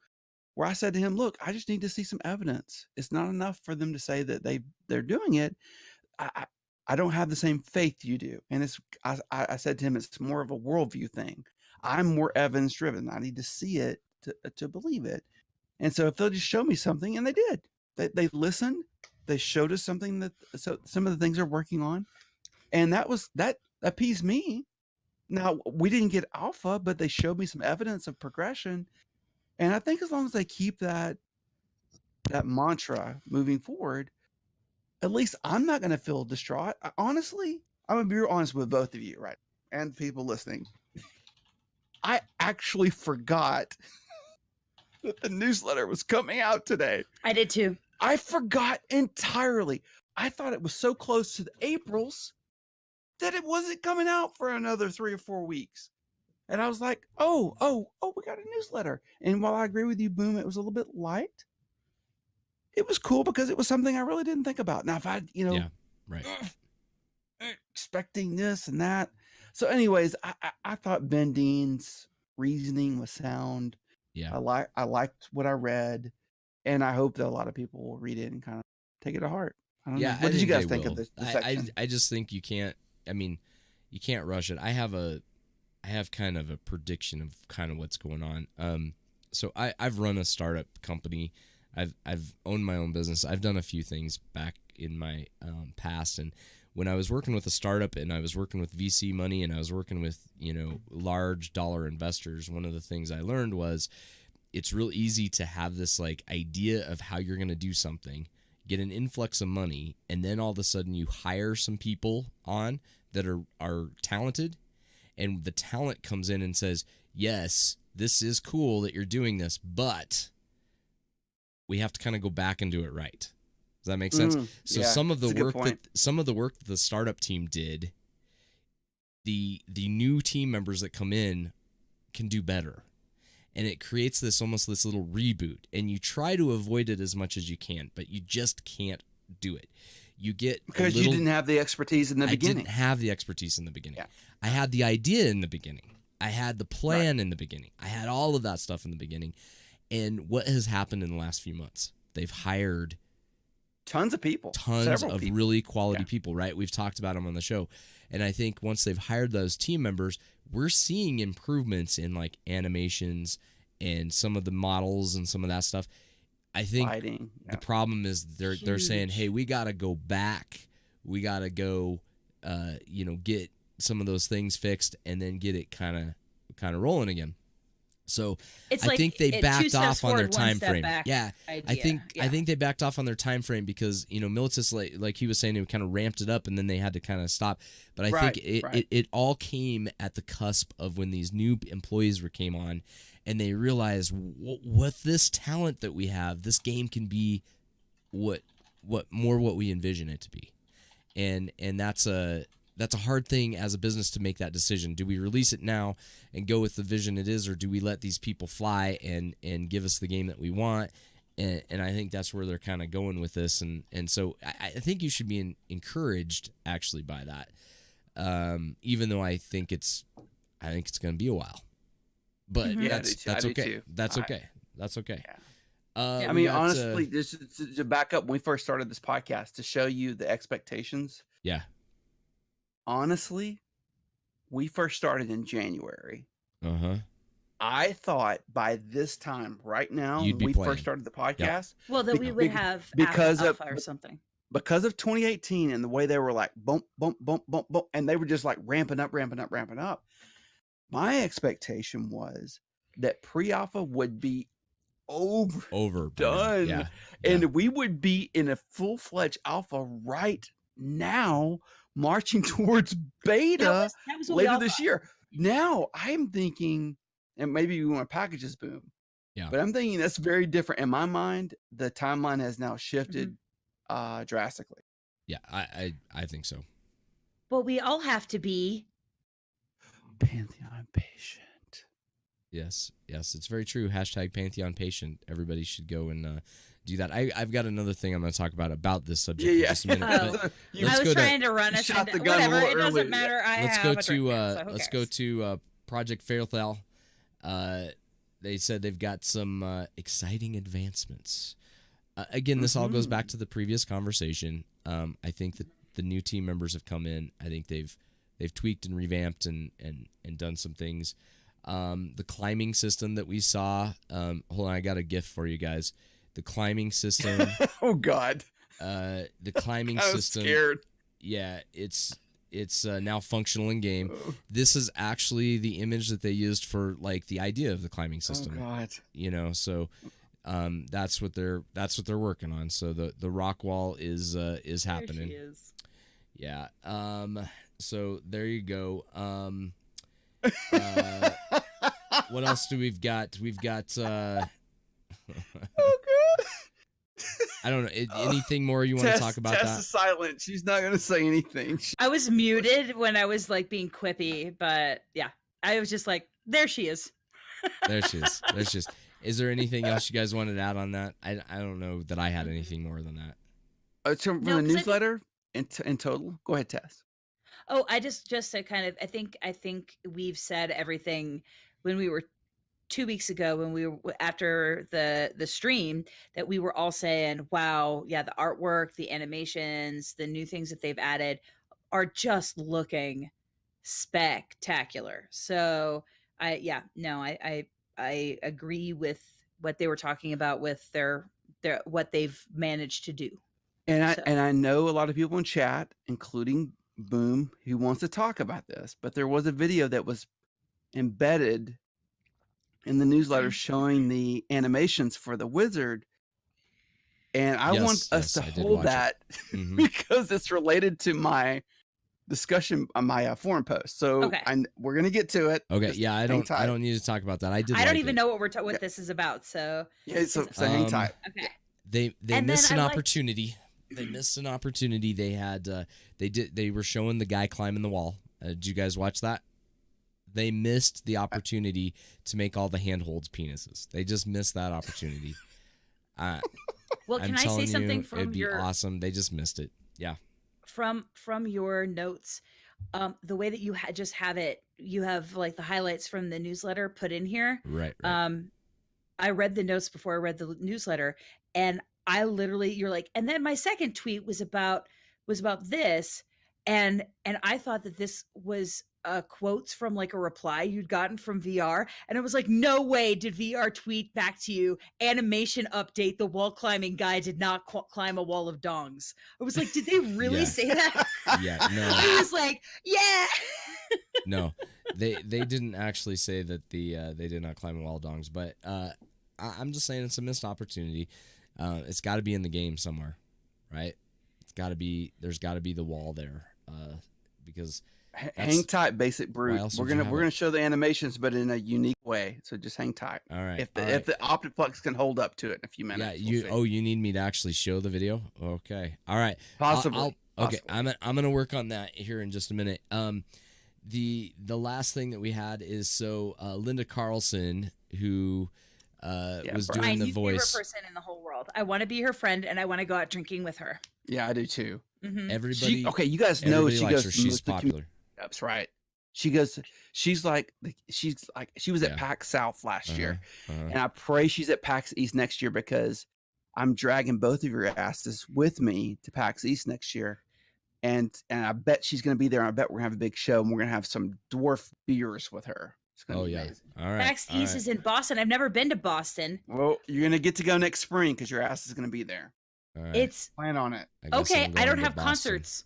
where I said to him, "Look, I just need to see some evidence. It's not enough for them to say that they're doing it. I don't have the same faith you do." And I said to him, it's more of a worldview thing. I'm more evidence driven. I need to see it to believe it. And so if they'll just show me something, and they did, they listened, they showed us something that some of the things they're working on, and that appeased me. Now we didn't get alpha, but they showed me some evidence of progression, and I think as long as they keep that mantra moving forward, at least I'm not going to feel distraught. Honestly, I'm going to be real honest with both of you, right? And people listening. I actually forgot that the newsletter was coming out today. I did too. I forgot entirely. I thought it was so close to the Aprils that it wasn't coming out for another 3 or 4 weeks. And I was like, oh, we got a newsletter. And while I agree with you, Boom, it was a little bit light. It was cool because it was something I really didn't think about. Now, if I, yeah, right, expecting this and that. So anyways, I thought Ben Dean's reasoning was sound. Yeah. I liked what I read, and I hope that a lot of people will read it and kind of take it to heart. I don't know. What did you guys think of this section? I just think you can't, you can't rush it. I have kind of a prediction of kind of what's going on. So I've run a startup company. I've owned my own business. I've done a few things back in my past, and when I was working with a startup and I was working with VC money and I was working with large dollar investors, one of the things I learned was it's real easy to have this like idea of how you're going to do something, get an influx of money, and then all of a sudden you hire some people on that are talented, and the talent comes in and says, yes, this is cool that you're doing this, but we have to kind of go back and do it right. Does that make sense? So yeah, some of the work that the startup team did, the new team members that come in can do better. And it creates this little reboot, and you try to avoid it as much as you can, but you just can't do it. You get because you didn't have the expertise in the beginning. I didn't have the expertise in the beginning. Yeah. I had the idea in the beginning. I had the plan in the beginning. I had all of that stuff in the beginning. And what has happened in the last few months? They've hired tons of people, several really quality people, right? We've talked about them on the show. And I think once they've hired those team members, we're seeing improvements in like animations and some of the models and some of that stuff. I think the problem is they're saying, hey, we got to go back. We got to go, get some of those things fixed and then get it kind of rolling again. So I think they backed off on their time frame. Yeah, I think they backed off on their time frame because Militis, like he was saying, it kind of ramped it up and then they had to kind of stop. But I think it all came at the cusp of when these new employees came on, and they realized with this talent that we have, this game can be what we envision it to be, and that's a hard thing as a business to make that decision. Do we release it now and go with the vision it is, or do we let these people fly and give us the game that we want? And I think that's where they're kind of going with this. And so I think you should be encouraged actually by that, even though I think it's going to be a while. But that's okay. That's okay. That's okay. I mean, honestly, just to back up, when we first started this podcast, to show you the expectations. Yeah. Honestly, we first started in January. I thought by this time, right now, when we first started the podcast, well, that we would have because alpha or something. Because of 2018 and the way they were like bump, bump, bump, bump, bump, and they were just like ramping up. My expectation was that pre-alpha would be done, yeah. And we would be in a full-fledged alpha right now, marching towards beta that was later this year. Now I'm thinking, and maybe we want to package this, Boom. Yeah. But I'm thinking that's very different. In my mind, the timeline has now shifted drastically. Yeah, I think so. Well, we all have to be Pantheon patient. Yes, it's very true. Hashtag Pantheon Patient. Everybody should go and do that. I've got another thing I'm going to talk about this subject in just a minute. I was trying to run us into whatever. It doesn't matter. Let's go to Project Fairthal. They said they've got some exciting advancements. Again, this all goes back to the previous conversation. I think that the new team members have come in. I think they've tweaked and revamped and done some things. The climbing system that we saw. Hold on, I got a gift for you guys. The climbing system. Oh God. The climbing I was system. Scared. Yeah, it's now functional in game. This is actually the image that they used for like the idea of the climbing system. Oh God. You know, so that's what they're working on. So the rock wall is happening. There she is. Yeah. So there you go. What else do we've got? We've got Oh God. I don't know. Anything more you want to talk about? Tess that? is silent. She's not going to say anything. I was muted when I was like being quippy, but yeah, I was just like, there she is. There she is. Is there anything else you guys wanted to add on that? I don't know that I had anything more than that. From the newsletter in total? Go ahead, Tess. Oh, I just to kind of, I think we've said everything when we were 2 weeks ago when we were after the stream that we were all saying, wow, yeah, the artwork, the animations, the new things that they've added are just looking spectacular. So I agree with what they were talking about with their what they've managed to do. And I know a lot of people in chat, including Boom, who wants to talk about this, but there was a video that was embedded in the newsletter showing the animations for the wizard, and I want us to hold that because it's related to my discussion on my forum post. So we're gonna get to it. Okay, yeah, I don't need to talk about that. I don't even know what this is about. So yeah, so hang tight. Okay. They missed an opportunity. They missed an opportunity. They had they were showing the guy climbing the wall. Did you guys watch that? They missed the opportunity to make all the handholds penises. They just missed that opportunity. Well, can I say something from it'd be awesome. They just missed it. Yeah. From your notes, the way that you just have it, you have like the highlights from the newsletter put in here. Right. I read the notes before I read the newsletter, and I literally, you're like, and then my second tweet was about this, and I thought that this was quotes from like a reply you'd gotten from VR, and it was like, no way did VR tweet back to you, animation update, the wall climbing guy did not climb a wall of dongs. I was like, did they really say that? Yeah, no. I was like, yeah. No, they didn't actually say that they did not climb a wall of dongs, but I'm just saying it's a missed opportunity. It's got to be in the game somewhere, right? There's got to be the wall there, because hang tight, Basic Brute. We're gonna show the animations, but in a unique way. So just hang tight. All right. If the Optiplex can hold up to it in a few minutes. Yeah. You need me to actually show the video? Okay. All right. Possibly. Okay. I'm gonna work on that here in just a minute. The last thing that we had is Linda Carlson, who was doing the voice. Favorite person in the whole world. I want to be her friend, and I want to go out drinking with her. Yeah, I do too. Mm-hmm. Everybody. You guys know she goes. Her. She's popular. That's right. She goes. She was at PAX South last year, and I pray she's at PAX East next year because I'm dragging both of your asses with me to PAX East next year, and I bet she's going to be there. And I bet we're going to have a big show, and we're going to have some dwarf beers with her. Oh yeah! Amazing. All right. PAX East is in Boston. I've never been to Boston. Well, you're gonna get to go next spring because your ass is gonna be there. All right. It's plan on it. Okay. I don't have concerts.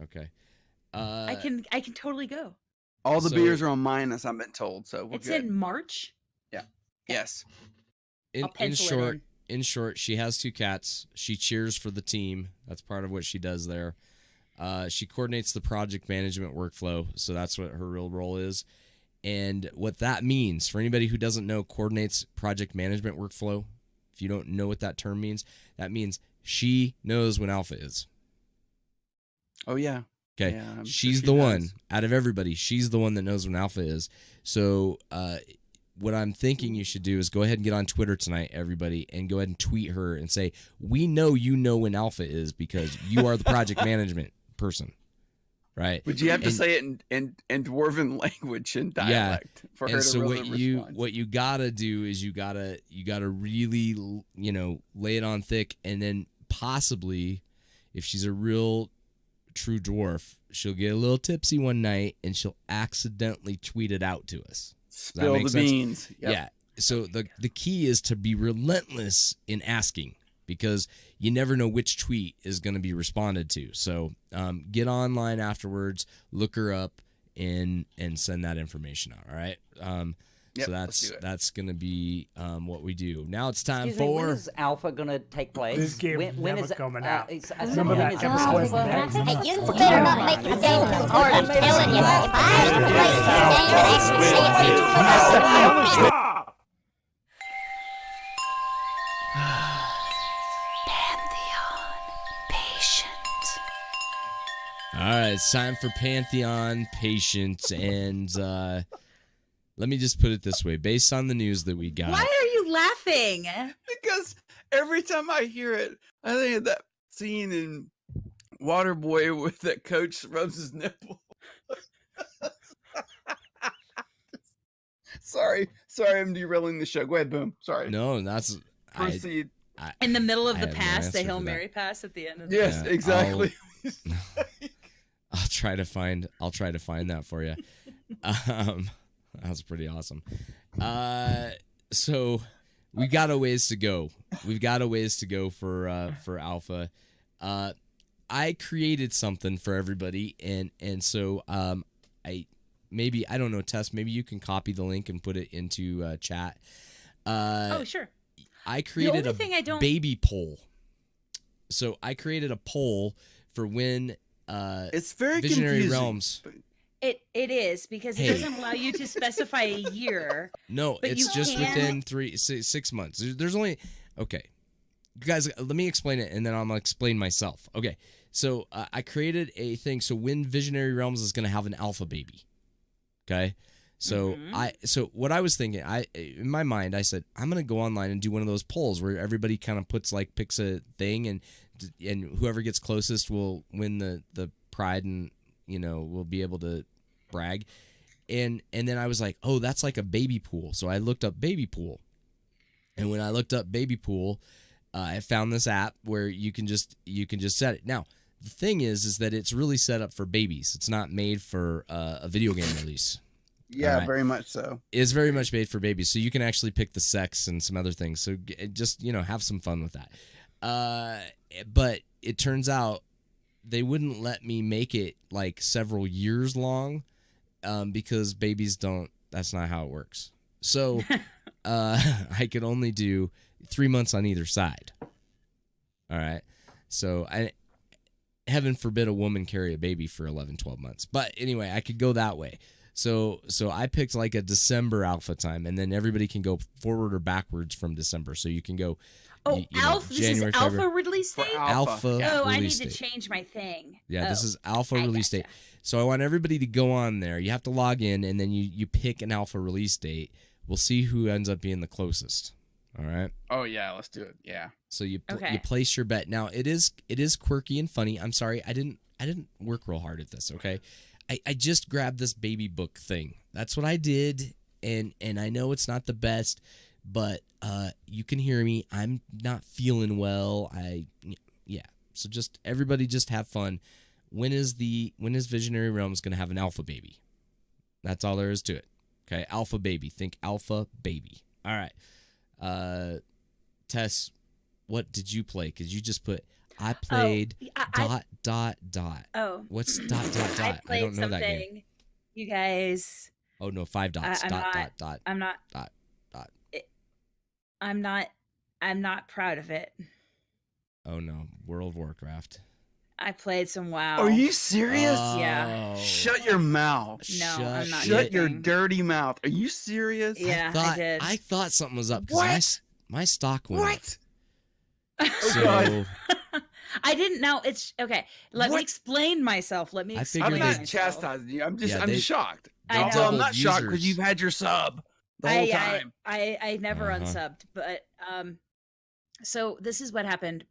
Okay. I can totally go. All the beers are on minus. I've been told. So it's good. In March. Yeah. Yes. In short, she has 2 cats. She cheers for the team. That's part of what she does there. She coordinates the project management workflow. So that's what her real role is. And what that means, for anybody who doesn't know, coordinates project management workflow. If you don't know what that term means, that means she knows when alpha is. Oh, yeah. Okay. Yeah, she's the one out of everybody. She's the one that knows when alpha is. So what I'm thinking you should do is go ahead and get on Twitter tonight, everybody, and go ahead and tweet her and say, we know you know when alpha is because you are the project management person, right? But you have to say it in dwarven language and dialect for her to so really what you gotta do is you gotta really, you know, lay it on thick, and then possibly, if she's a real true dwarf, she'll get a little tipsy one night and she'll accidentally tweet it out to us. Spill the beans. Yep. Yeah. So the key is to be relentless in asking, because you never know which tweet is going to be responded to. So get online afterwards, look her up, and send that information out. All right. Yep, so that's going to be what we do. Now it's time Excuse me, for. when is Alpha going to take place? This game when never is it coming out. Remember that episode? Hey, you better not make the game hard. I'm telling you. If I ever play this game, All right, it's time for Pantheon Patience, and let me just put it this way. Based on the news that we got... Why are you laughing? Because every time I hear it, I think of that scene in Waterboy with that coach rubs his nipple. Sorry, I'm derailing the show. Go ahead, Boom. Sorry. No, that's... Proceed. In the middle of I the have no pass, the answer Hail for that. Mary pass at the end of the Yes, Yeah, exactly. I'll try to find that for you. That's pretty awesome. So we got a ways to go. We've got a ways to go for Alpha. I created something for everybody, and so I don't know, Tess, maybe you can copy the link and put it into chat. Oh, sure. I created only thing I don't- baby poll. So I created a poll for when It's very Visionary confusing. Realms. It is because it doesn't allow you to specify a year. No, But it's you just can- within 6 months. There's only okay. You guys, let me explain it, and then I'm gonna explain myself. Okay, so I created a thing. So when Visionary Realms is gonna have an alpha baby. Okay, so so what I was thinking, in my mind, I said I'm gonna go online and do one of those polls where everybody kind of picks a thing, and whoever gets closest will win the pride, and will be able to brag. And then I was like, oh, that's like a baby pool. So I looked up baby pool, and when I looked up baby pool, I found this app where you can just set it. Now the thing is that it's really set up for babies. It's not made for a video game release. Yeah, Alright. very much so. It's very much made for babies, so you can actually pick the sex and some other things. So just have some fun with that. But it turns out they wouldn't let me make it like several years long, because babies don't. That's not how it works. So I could only do 3 months on either side. All right. So heaven forbid a woman carry a baby for 11, 12 months. But anyway, I could go that way. So I picked like a December alpha time, and then everybody can go forward or backwards from December. So you can go. Oh, alpha! This January, is alpha February. release date. Alpha. Oh, I need release to date. change my thing. Yeah, this Oh, is alpha I release gotcha. date. So I want everybody to go on there. You have to log in, and then you pick an alpha release date. We'll see who ends up being the closest. All right. Oh yeah, let's do it. Yeah. So you Okay. place your bet. Now it is quirky and funny. I'm sorry, I didn't work real hard at this. Okay, I just grabbed this baby book thing. That's what I did, and I know it's not the best, but you can hear me. I'm not feeling well. So just everybody just have fun. When is Visionary Realms gonna have an alpha baby? That's all there is to it. Okay, alpha baby. Think alpha baby. All right. Tess, what did you play? Because you just put I played ... Oh, What's ... I I played don't know something. that game. You guys, Oh no, 5 dots. I'm not- dot. I'm not. Dot, dot. I'm not proud of it. Oh no, World of Warcraft. I played some WoW. Are you serious? Yeah. Oh. Shut your mouth. No, I'm not. Shut your kidding. dirty mouth. Are you serious? Yeah, I did. I thought something was up because my stock went up. What? So God. I didn't know. It's okay. Let me What? explain myself. Let me I explain I'm figured not they- myself. chastising you. I'm Yeah, just they- shocked. I Also, I'm know. not shocked because Users. you've had your sub. the whole time. I never unsubbed, but so this is what happened.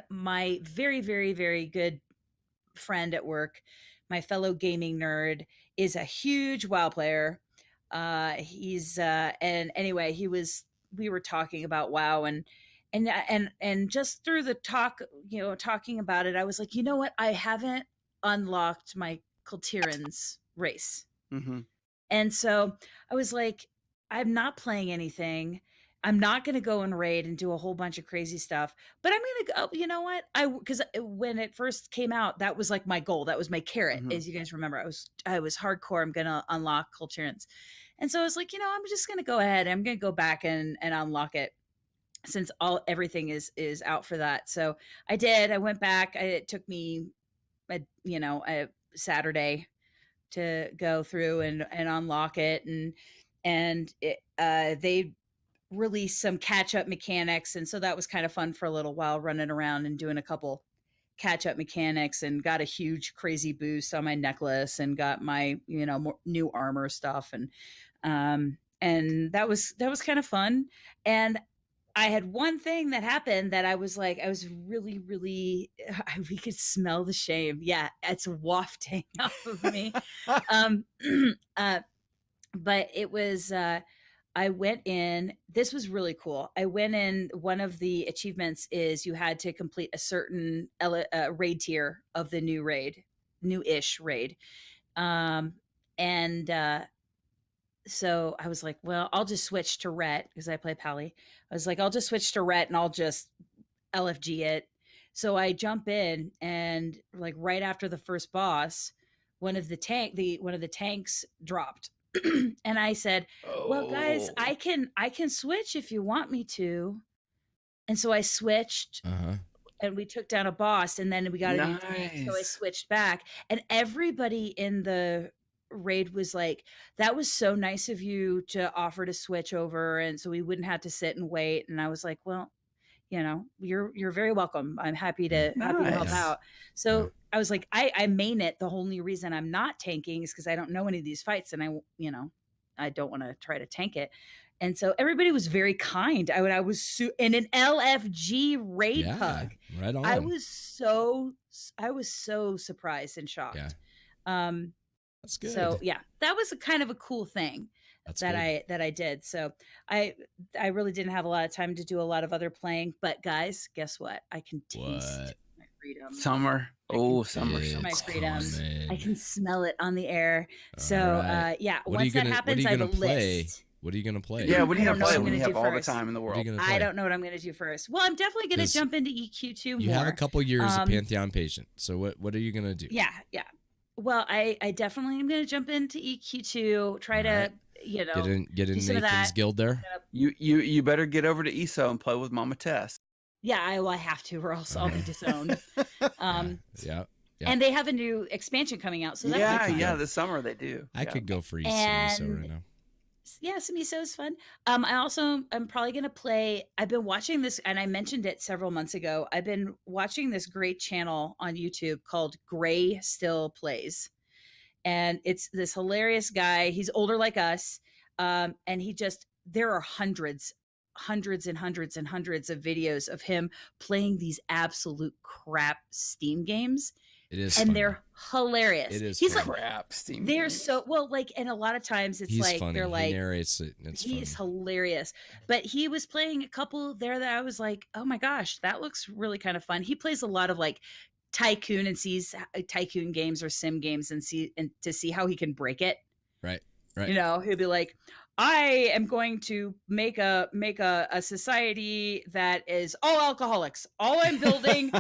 My very, very, very good friend at work, my fellow gaming nerd, is a huge WoW player. He's and anyway, we were talking about WoW and just through the talk, talking about it, I was like, you know what? I haven't unlocked my Kultiran's race. Mm-hmm. And so I was like, I'm not playing anything. I'm not going to go and raid and do a whole bunch of crazy stuff, but I'm going to go, you know what? Because when it first came out, that was like my goal. That was my carrot. As you guys remember, I was hardcore. I'm going to unlock Kulturans. And so I was like, I'm just going to go ahead. I'm going to go back and unlock it since everything is out for that. So I did. I went back. It took me a Saturday to go through and unlock it, and they released some catch up mechanics, and so that was kind of fun for a little while, running around and doing a couple catch up mechanics, and got a huge crazy boost on my necklace and got my more new armor stuff, and that was kind of fun. And I had one thing that happened that I was really, really, we could smell the shame. Yeah, it's wafting off of me. But it was, I went in, this was really cool. I went in, one of the achievements is you had to complete a certain raid tier of the new-ish raid. So I was like, well, I'll just switch to Rhett because I play Pally. I was like, I'll just switch to Rhett and I'll just LFG it. So I jump in, and like right after the first boss, one of the tanks dropped. And I said, well, guys, I can switch if you want me to. And so I switched. And we took down a boss, and then we got a new tank. So I switched back, and everybody in the raid was like, that was so nice of you to offer to switch over, and so we wouldn't have to sit and wait. And I was like, well, you're very welcome. I'm happy to help out. So I was like, I main it. The only reason I'm not tanking is because I don't know any of these fights, and I don't want to try to tank it. And so everybody was very kind. I was in an LFG raid pug. Right on. I was so surprised and shocked. Yeah. That's good. So yeah, that was a kind of a cool thing that I did. So I really didn't have a lot of time to do a lot of other playing, but guys, guess what? I can taste my freedom. Summer. Summer. My freedom. I can smell it on the air. So yeah, once that happens, I have a list. What are you going to play? Yeah, what are you going to play when you have all the time in the world? I don't know what I'm going to do first. Well, I'm definitely going to jump into EQ2 more. You have a couple years of Pantheon Patient. So what are you going to do? Yeah. Well, I definitely am going to jump into EQ2, try to, get in Nathan's guild there. You better get over to ESO and play with Mama Tess. Yeah, I have to, or else I'll be disowned. Yeah. And they have a new expansion coming out, so that this summer they do. I could go for ESO right now. Yeah, some ESO is fun. I'm probably going to play. I've been watching this, and I mentioned it several months ago. I've been watching this great channel on YouTube called Gray Still Plays. And it's this hilarious guy. He's older like us. And there are hundreds and hundreds and hundreds of videos of him playing these absolute crap Steam games. It is, and funny. They're hilarious. It is. He's funny. like, crap Steam. They're games. so well, like, and a lot of times it's He's like funny. they're like, he narrates it. It's he's funny. hilarious. But he was playing a couple there that I was like, oh my gosh, that looks really kind of fun. He plays a lot of like tycoon and sees tycoon games or sim games and to see how he can break it. Right. He'll be like, I am going to make a society that is all alcoholics. All I'm building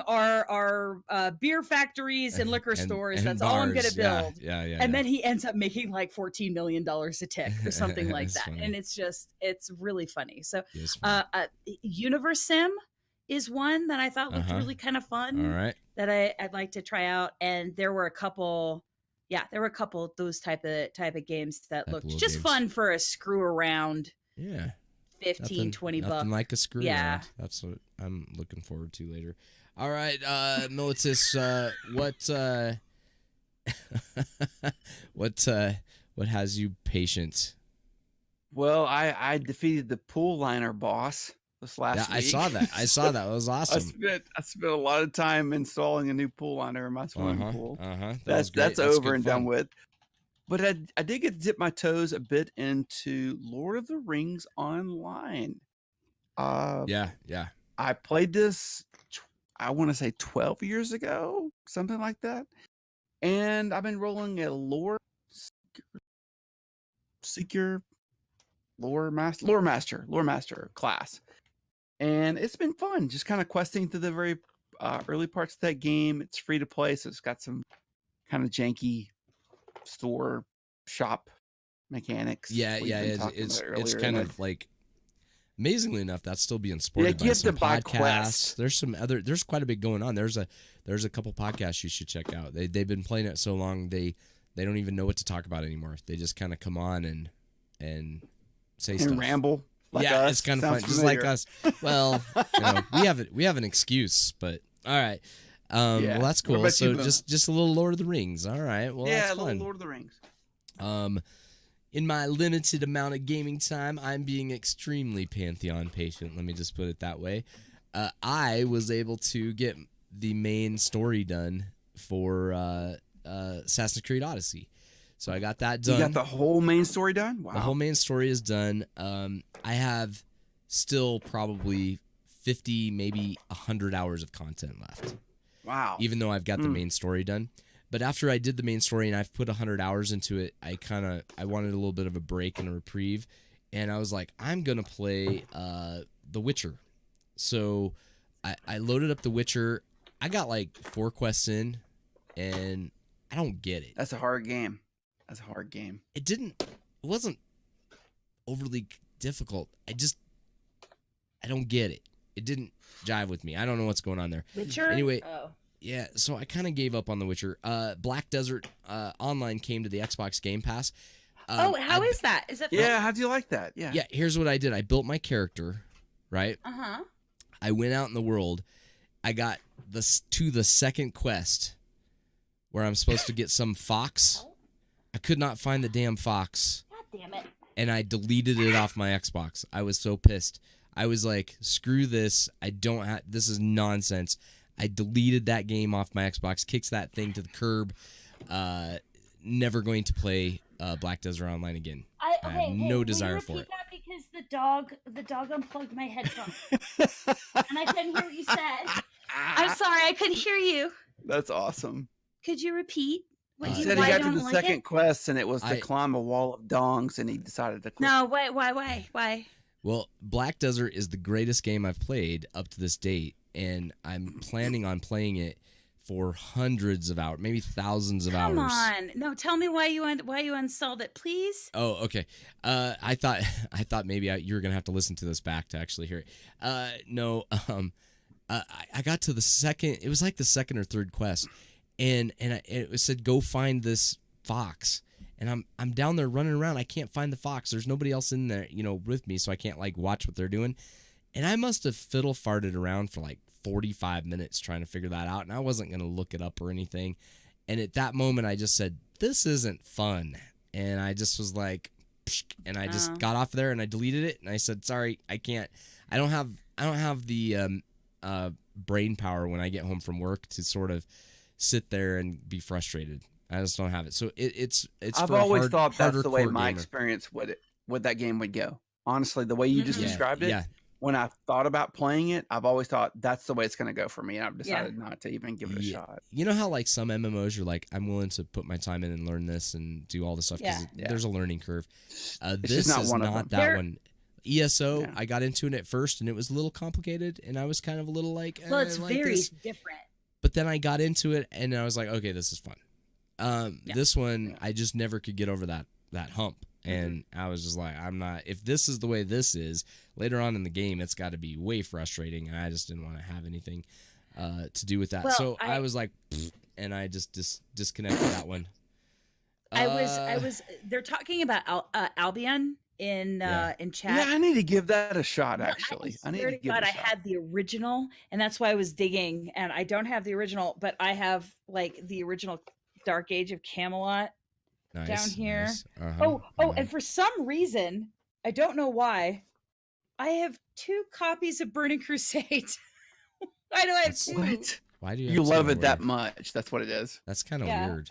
are beer factories and liquor stores. And that's bars. all I'm going to build. Yeah. And then he ends up making like $14 million a tick or something like that. Funny. And it's really funny. So Universe Sim is one that I thought looked really kind of fun. All right. That I'd like to try out. And there were a couple of those type of games that looked just fun for a screw around. Yeah. 15, $20. Nothing like a screw Yeah. around. That's what I'm looking forward to later. All right, Militus, what has you patient Well, I defeated the pool liner boss this last week. I saw that. I saw that. It was awesome. I spent a lot of time installing a new pool liner in my swimming pool. That's over and done with. But I did get to dip my toes a bit into Lord of the Rings Online. Yeah. I played this, I want to say 12 years ago, something like that. And I've been rolling a lore master class. And it's been fun, just kind of questing through the very early parts of that game. It's free to play, so it's got some kind of janky store shop mechanics. It's kind of like, amazingly enough, that's still being supported by some podcasts. There's quite a bit going on. There's a couple podcasts you should check out. They've been playing it so long they don't even know what to talk about anymore. They just kind of come on and say stuff. Ramble. Like us. It's kind of fun, just like us. Well, we have an excuse, but all right. Well, that's cool. So just a little Lord of the Rings. All right. Well, that's fun. A little Lord of the Rings. In my limited amount of gaming time, I'm being extremely Pantheon patient. Let me just put it that way. I was able to get the main story done for Assassin's Creed Odyssey. So I got that done. You got the whole main story done? Wow. The whole main story is done. I have still probably 50, maybe 100 hours of content left. Wow. Even though I've got the main story done. But after I did the main story and I've put 100 hours into it, I wanted a little bit of a break and a reprieve. And I was like, I'm going to play The Witcher. So I loaded up The Witcher. I got like 4 quests in, and I don't get it. That's a hard game. It wasn't overly difficult. I don't get it. It didn't jive with me. I don't know what's going on there. Witcher? Anyway, yeah, so I kind of gave up on The Witcher. Black Desert Online came to the Xbox Game Pass. How is that? Is it fun? Yeah, how do you like that? Yeah. Yeah, here's what I did. I built my character, right? Uh-huh. I went out in the world. I got to the second quest where I'm supposed to get some fox. I could not find the damn fox. God damn it. And I deleted it off my Xbox. I was so pissed. I was like, screw this. This is nonsense. I deleted that game off my Xbox, kicked that thing to the curb. Never going to play Black Desert Online again. I have no desire for it. That because the dog unplugged my headphones. And I couldn't hear what you said. I'm sorry, I couldn't hear you. That's awesome. Could you repeat? He said he got to the second quest, and it was to climb a wall of dongs, and he decided to quit. No, why? Well, Black Desert is the greatest game I've played up to this date, and I'm planning on playing it for hundreds of hours, maybe thousands of hours. Come on. No, tell me why you installed it, please. Oh, okay. I thought maybe you were going to have to listen to this back to actually hear it. No, I got to the second, it was like the second or third quest, and it said go find this fox, and I'm down there running around. I can't find the fox. There's nobody else in there, with me, so I can't like watch what they're doing. And I must have fiddle farted around for like 45 minutes trying to figure that out, and I wasn't going to look it up or anything. And at that moment, I just said, "This isn't fun," and I just was like, psh, and I just got off there and I deleted it, and I said, "Sorry, I can't. I don't have the brain power when I get home from work to sort of sit there and be frustrated. I just don't have it." So it's. I've always thought that's the way my experience with that game would go. Honestly, the way you just described it. Yeah. When I thought about playing it, I've always thought that's the way it's going to go for me. And I've decided not to even give it a shot. You know how like some MMOs, you're like, I'm willing to put my time in and learn this and do all this stuff because there's a learning curve. This is not that one. ESO, I got into it at first and it was a little complicated and I was kind of a little like, well, it's like very different. But then I got into it and I was like, okay, this is fun. This one, I just never could get over that hump. And I was just like, I'm not, if this is the way this is, later on in the game, it's got to be way frustrating. And I just didn't want to have anything to do with that. Well, so I was like, and I just disconnected that one. I was, they're talking about Albion in chat. Yeah, I need to give that a shot, actually. I need to give it a shot. I had the original, and that's why I was digging. And I don't have the original, but I have like the original Dark Age of Camelot. Down here. Nice. And for some reason, I don't know why. I have 2 copies of Burning Crusade. Why do I have 2? What? Why do you? You have love to it that much. That's what it is. That's kind of Yeah, weird.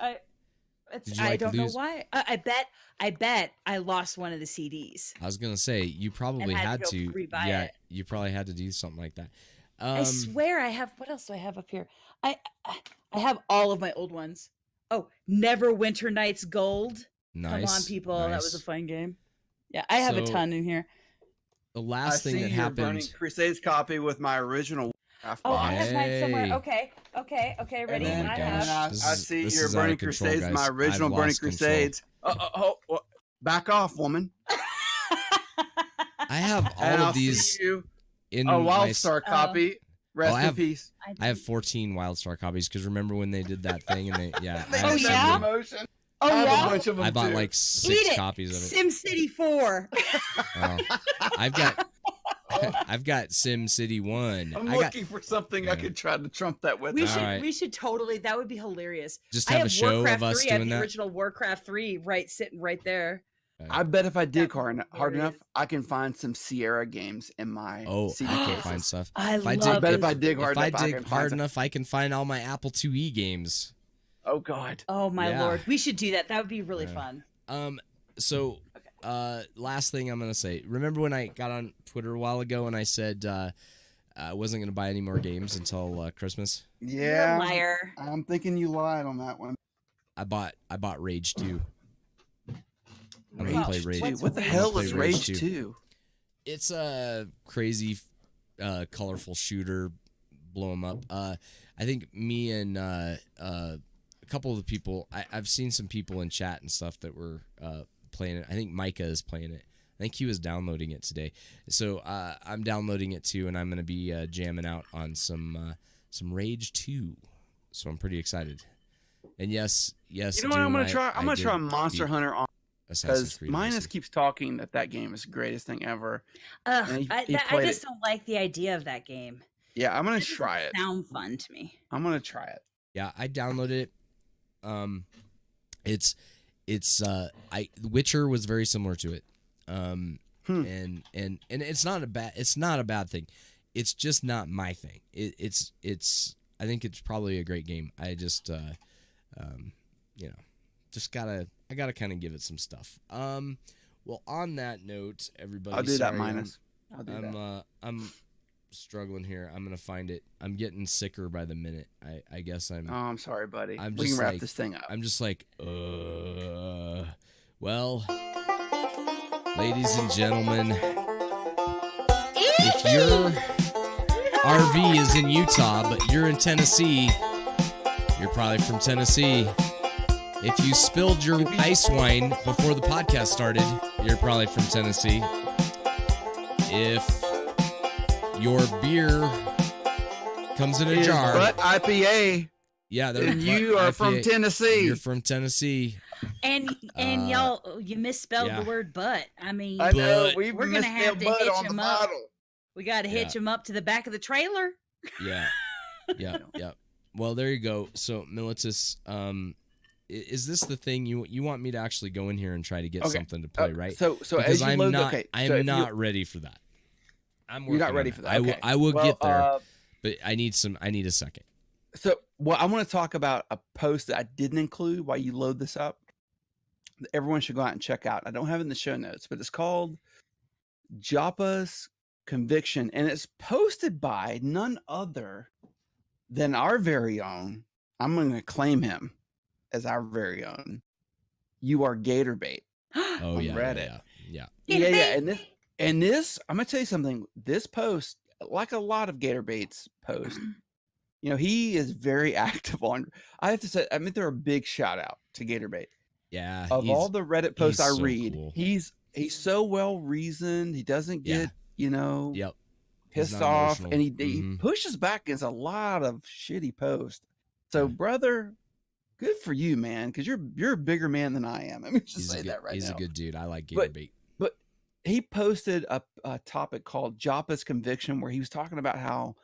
It's, Did you, I like, don't know lose- why. I bet I lost one of the CDs. I was gonna say you probably had had to to. go rebuy Yeah, it. you probably had to do something like that. I swear I have. What else do I have up here? I have all of my old ones. Oh, Neverwinter Nights Gold. Nice. Come on, people. That was a nice. fun game. Yeah, I have a So- ton in here. The I last thing see that your Burning happened. Crusades copy with my original draft Oh, I box. have mine somewhere. Hey. Okay. Ready? And then, my I gosh. and then have. This I is- see this your is out of Burning control, Crusades, my guys. original I've Burning lost control. Crusades. Back off, woman. I have all And I'll of these see you in a my. Wildstar copy. Rest I in have- peace. I have 14 Wildstar copies because remember when they did that thing and they yeah. They I, did have that so many. promotion. Oh, I have yeah? a bunch of them I bought too. like Eat 6 it. copies of it. SimCity 4. Oh. I've got I've got SimCity 1. I'm I got looking for something I Yeah. could try to trump that with. We All should right. we should totally. That would be hilarious. just I have have a show Warcraft of us 3. I have doing the that. original Warcraft 3 sitting right there. I bet if I dig That would be hard enough, hilarious. I can find some Sierra games in my Oh, CD I can cases. find stuff. I If I love dig- I bet if this. I dig hard If I enough, I dig can hard find some. enough, I can find all my Apple IIe games. Oh God. Oh my Yeah. lord, we should do that. That would be really Yeah. fun. So, last thing I'm gonna say. Remember when I got on Twitter a while ago and I said I wasn't gonna buy any more games until Christmas? You're a Yeah. liar. I'm thinking you lied on that one. I bought Rage 2. I'm Rage gonna play Rage. 2. What the Rage hell two? is Play Rage Rage 2. 2? It's a crazy, colorful shooter. Blow them up. I think me and a couple of the people. I've seen some people in chat and stuff that were playing it. I think Micah is playing it. I think he was downloading it today. So I'm downloading it too, and I'm gonna be jamming out on some Rage 2. So I'm pretty excited. And yes. You know what I'm gonna Doom, try? I I'm gonna did try Monster beat Hunter on Assassin's because Creed Minus Odyssey. keeps talking that game is the greatest thing ever. Ugh, And he I played just it. don't like the idea of that game. Yeah, I'm gonna It doesn't try it. Sound fun to me. I'm gonna try it. Yeah, I downloaded it. It's Witcher was very similar to it. And it's not a bad thing. It's just not my thing. It's I think it's probably a great game. I just I gotta kind of give it some stuff. Well, on that note, everybody, I'll do that, sorry, Minus. I'll do that. I'm struggling here. I'm gonna find it. I'm getting sicker by the minute. I guess I'm. Oh, I'm sorry, buddy. I'm We just can wrap like- this thing up. I'm just like, well, ladies and gentlemen, if your RV is in Utah, but you're in Tennessee, you're probably from Tennessee. If you spilled your ice wine before the podcast started, you're probably from Tennessee. If your beer comes in a Is jar, Butt IPA, yeah, they're and you are from IPA. Tennessee. You're from Tennessee. And y'all, you misspelled yeah. the word "but." I mean, I know But- we We're gonna have misspelled to butt hitch on the him up. bottle. we got to hitch him up to the back of the trailer. Yeah. Yeah. Well, there you go. So, Militus, is this the thing you want me to actually go in here and try to get Okay. something to play, right? So Because as you I'm load, not, okay, I so am if not ready for that. I'm you're not working ready on for it. that. Okay. I will Well, get there, but I need a second. So, well, I want to talk about a post that I didn't include while you load this up. That everyone should go out and check out. I don't have it in the show notes, but it's called Joppa's Conviction, and it's posted by none other than our very own. I'm going to claim him as our very own. You are Gatorbait. Oh, On yeah. Reddit. Yeah. Yeah. And this, I'm going to tell you something. This post, like a lot of Gatorbait's posts, you know, he is very active on. I have to say, I mean, they're a big shout out to Gatorbait. Yeah. Of all the Reddit posts I he's so read, cool. he's so well reasoned. He doesn't get, Yeah. He's not pissed off, emotional. and he Mhm. pushes back against a lot of shitty posts. So, Yeah. brother, good for you, man, because you're a bigger man than I am. Let me just He's say a good, that right he's now. a good dude. I like But- Gatorbait. But he posted a topic called Joppa's Conviction, where he was talking about how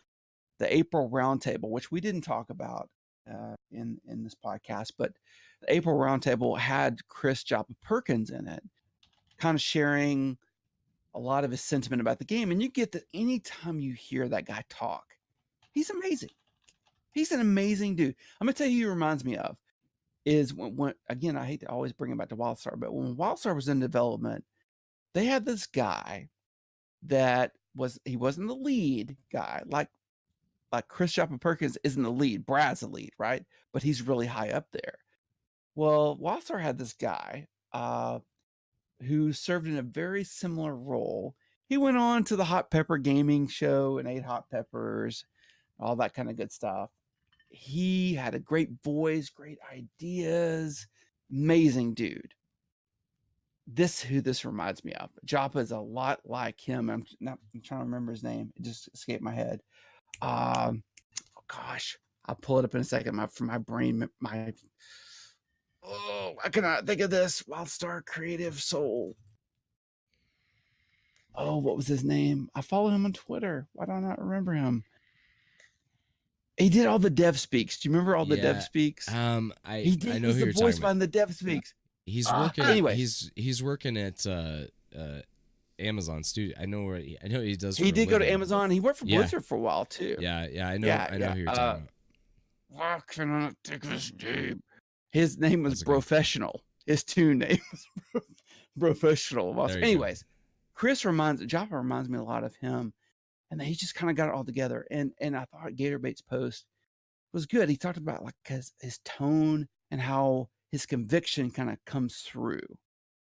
the April Roundtable, which we didn't talk about in this podcast, but the April Roundtable had Chris Joppa Perkins in it, kind of sharing a lot of his sentiment about the game. And you get that anytime you hear that guy talk, he's amazing. He's an amazing dude. I'm gonna tell you who he reminds me of is when again, I hate to always bring him back to WildStar, but when WildStar was in development, they had this guy that he wasn't the lead guy, like Chris Shopper Perkins isn't the lead, Brad's the lead, right? But he's really high up there. Well, WildStar had this guy who served in a very similar role. He went on to the Hot Pepper Gaming show and ate hot peppers, all that kind of good stuff. He had a great voice, great ideas, amazing dude. Who this reminds me of. Joppa is a lot like him. I'm trying to remember his name. It just escaped my head. Oh gosh, I'll pull it up in a second. From my brain, I cannot think of this. WildStar Creative Soul. Oh, what was his name? I follow him on Twitter. Why do I not remember him? He did all the Dev Speaks. Do you remember all the Dev Speaks? I know who you're talking about. He's the voice behind the Dev Speaks. He's working. Anyway, he's working at Amazon Studio. I know he does. He did go to Amazon. He worked for Blizzard for a while too. Yeah, I know who you're talking about. Why can I take his name? His name was Professional. His two names Professional. Anyways, Joppa reminds me a lot of him, and he just kind of got it all together. And I thought Gatorbait's post was good. He talked about like his tone and how his conviction kind of comes through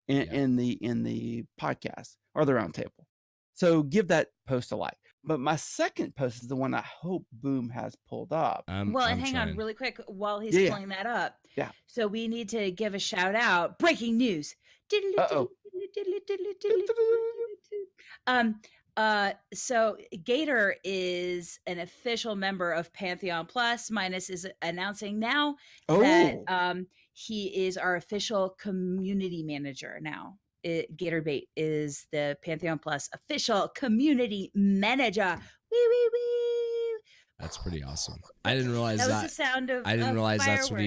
in the podcast or the roundtable. So give that post a like. But my second post is the one I hope Boom has pulled up. Hang on really quick while he's pulling that up. Yeah. So we need to give a shout out. Breaking news. So Gator is an official member of Pantheon Plus. Minus is announcing now that he is our official community manager now. Gatorbait is the Pantheon Plus official community manager. Wee. That's pretty awesome. I didn't realize that. Was the sound of I didn't realize fireworks. That's what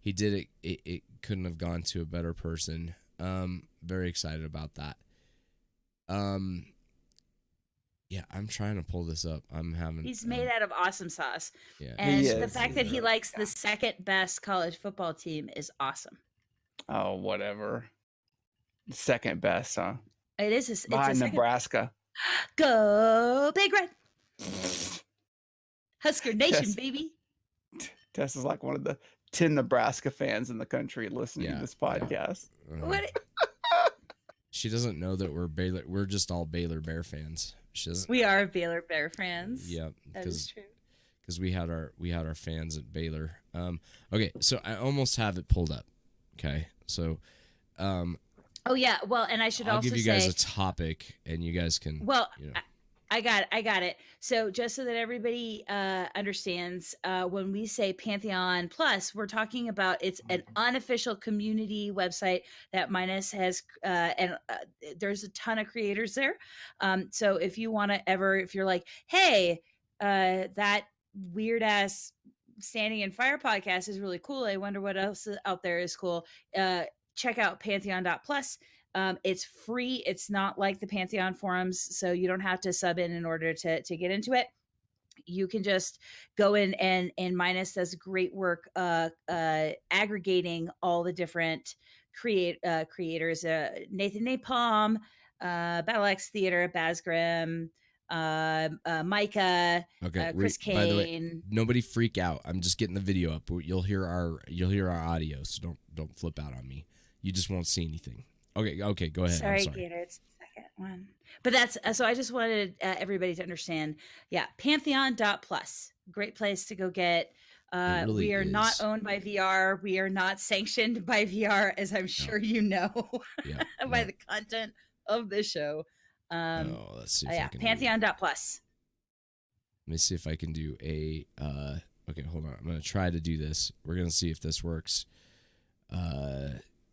he did. It couldn't have gone to a better person. Very excited about that. Yeah, I'm trying to pull this up. He's made out of awesome sauce. Yeah. And the fact that he likes the second best college football team is awesome. Oh, whatever. Second best, huh? It is. It's behind Nebraska. Go Big Red. Husker Nation, baby. Tess is like one of the 10 Nebraska fans in the country listening to this podcast. Yeah. What? She doesn't know that we're just all Baylor Bear fans. We are Baylor Bear fans. Yeah, that is true. Because we had our fans at Baylor. Okay, so I almost have it pulled up. Okay, so. Oh yeah, well, and I should I'll also give you guys a topic, and you guys can. Well, I got it. So just so that everybody understands, when we say Pantheon Plus, we're talking about it's an unofficial community website that Minus has, and there's a ton of creators there. So if you want to if you're like, hey, that weird ass Standing in Fire podcast is really cool. I wonder what else out there is cool. Check out Pantheon.plus. It's free. It's not like the Pantheon forums, so you don't have to sub in order to get into it. You can just go in and Minus does great work aggregating all the different creators. Nathan Napalm, BattleX Theater, Bazgrim, Micah, Chris Kane. By the way, nobody freak out. I'm just getting the video up. You'll hear our audio, so don't flip out on me. You just won't see anything. Okay, go ahead. Sorry, Gator, it's the second one. But that's so I just wanted everybody to understand. Yeah, Pantheon.plus. Great place to go get. We are not owned by VR. We are not sanctioned by VR, as I'm sure you know by the content of the show. Let's see. Pantheon.plus. Let me see if I can do a. Okay, hold on. I'm gonna try to do this. We're gonna see if this works.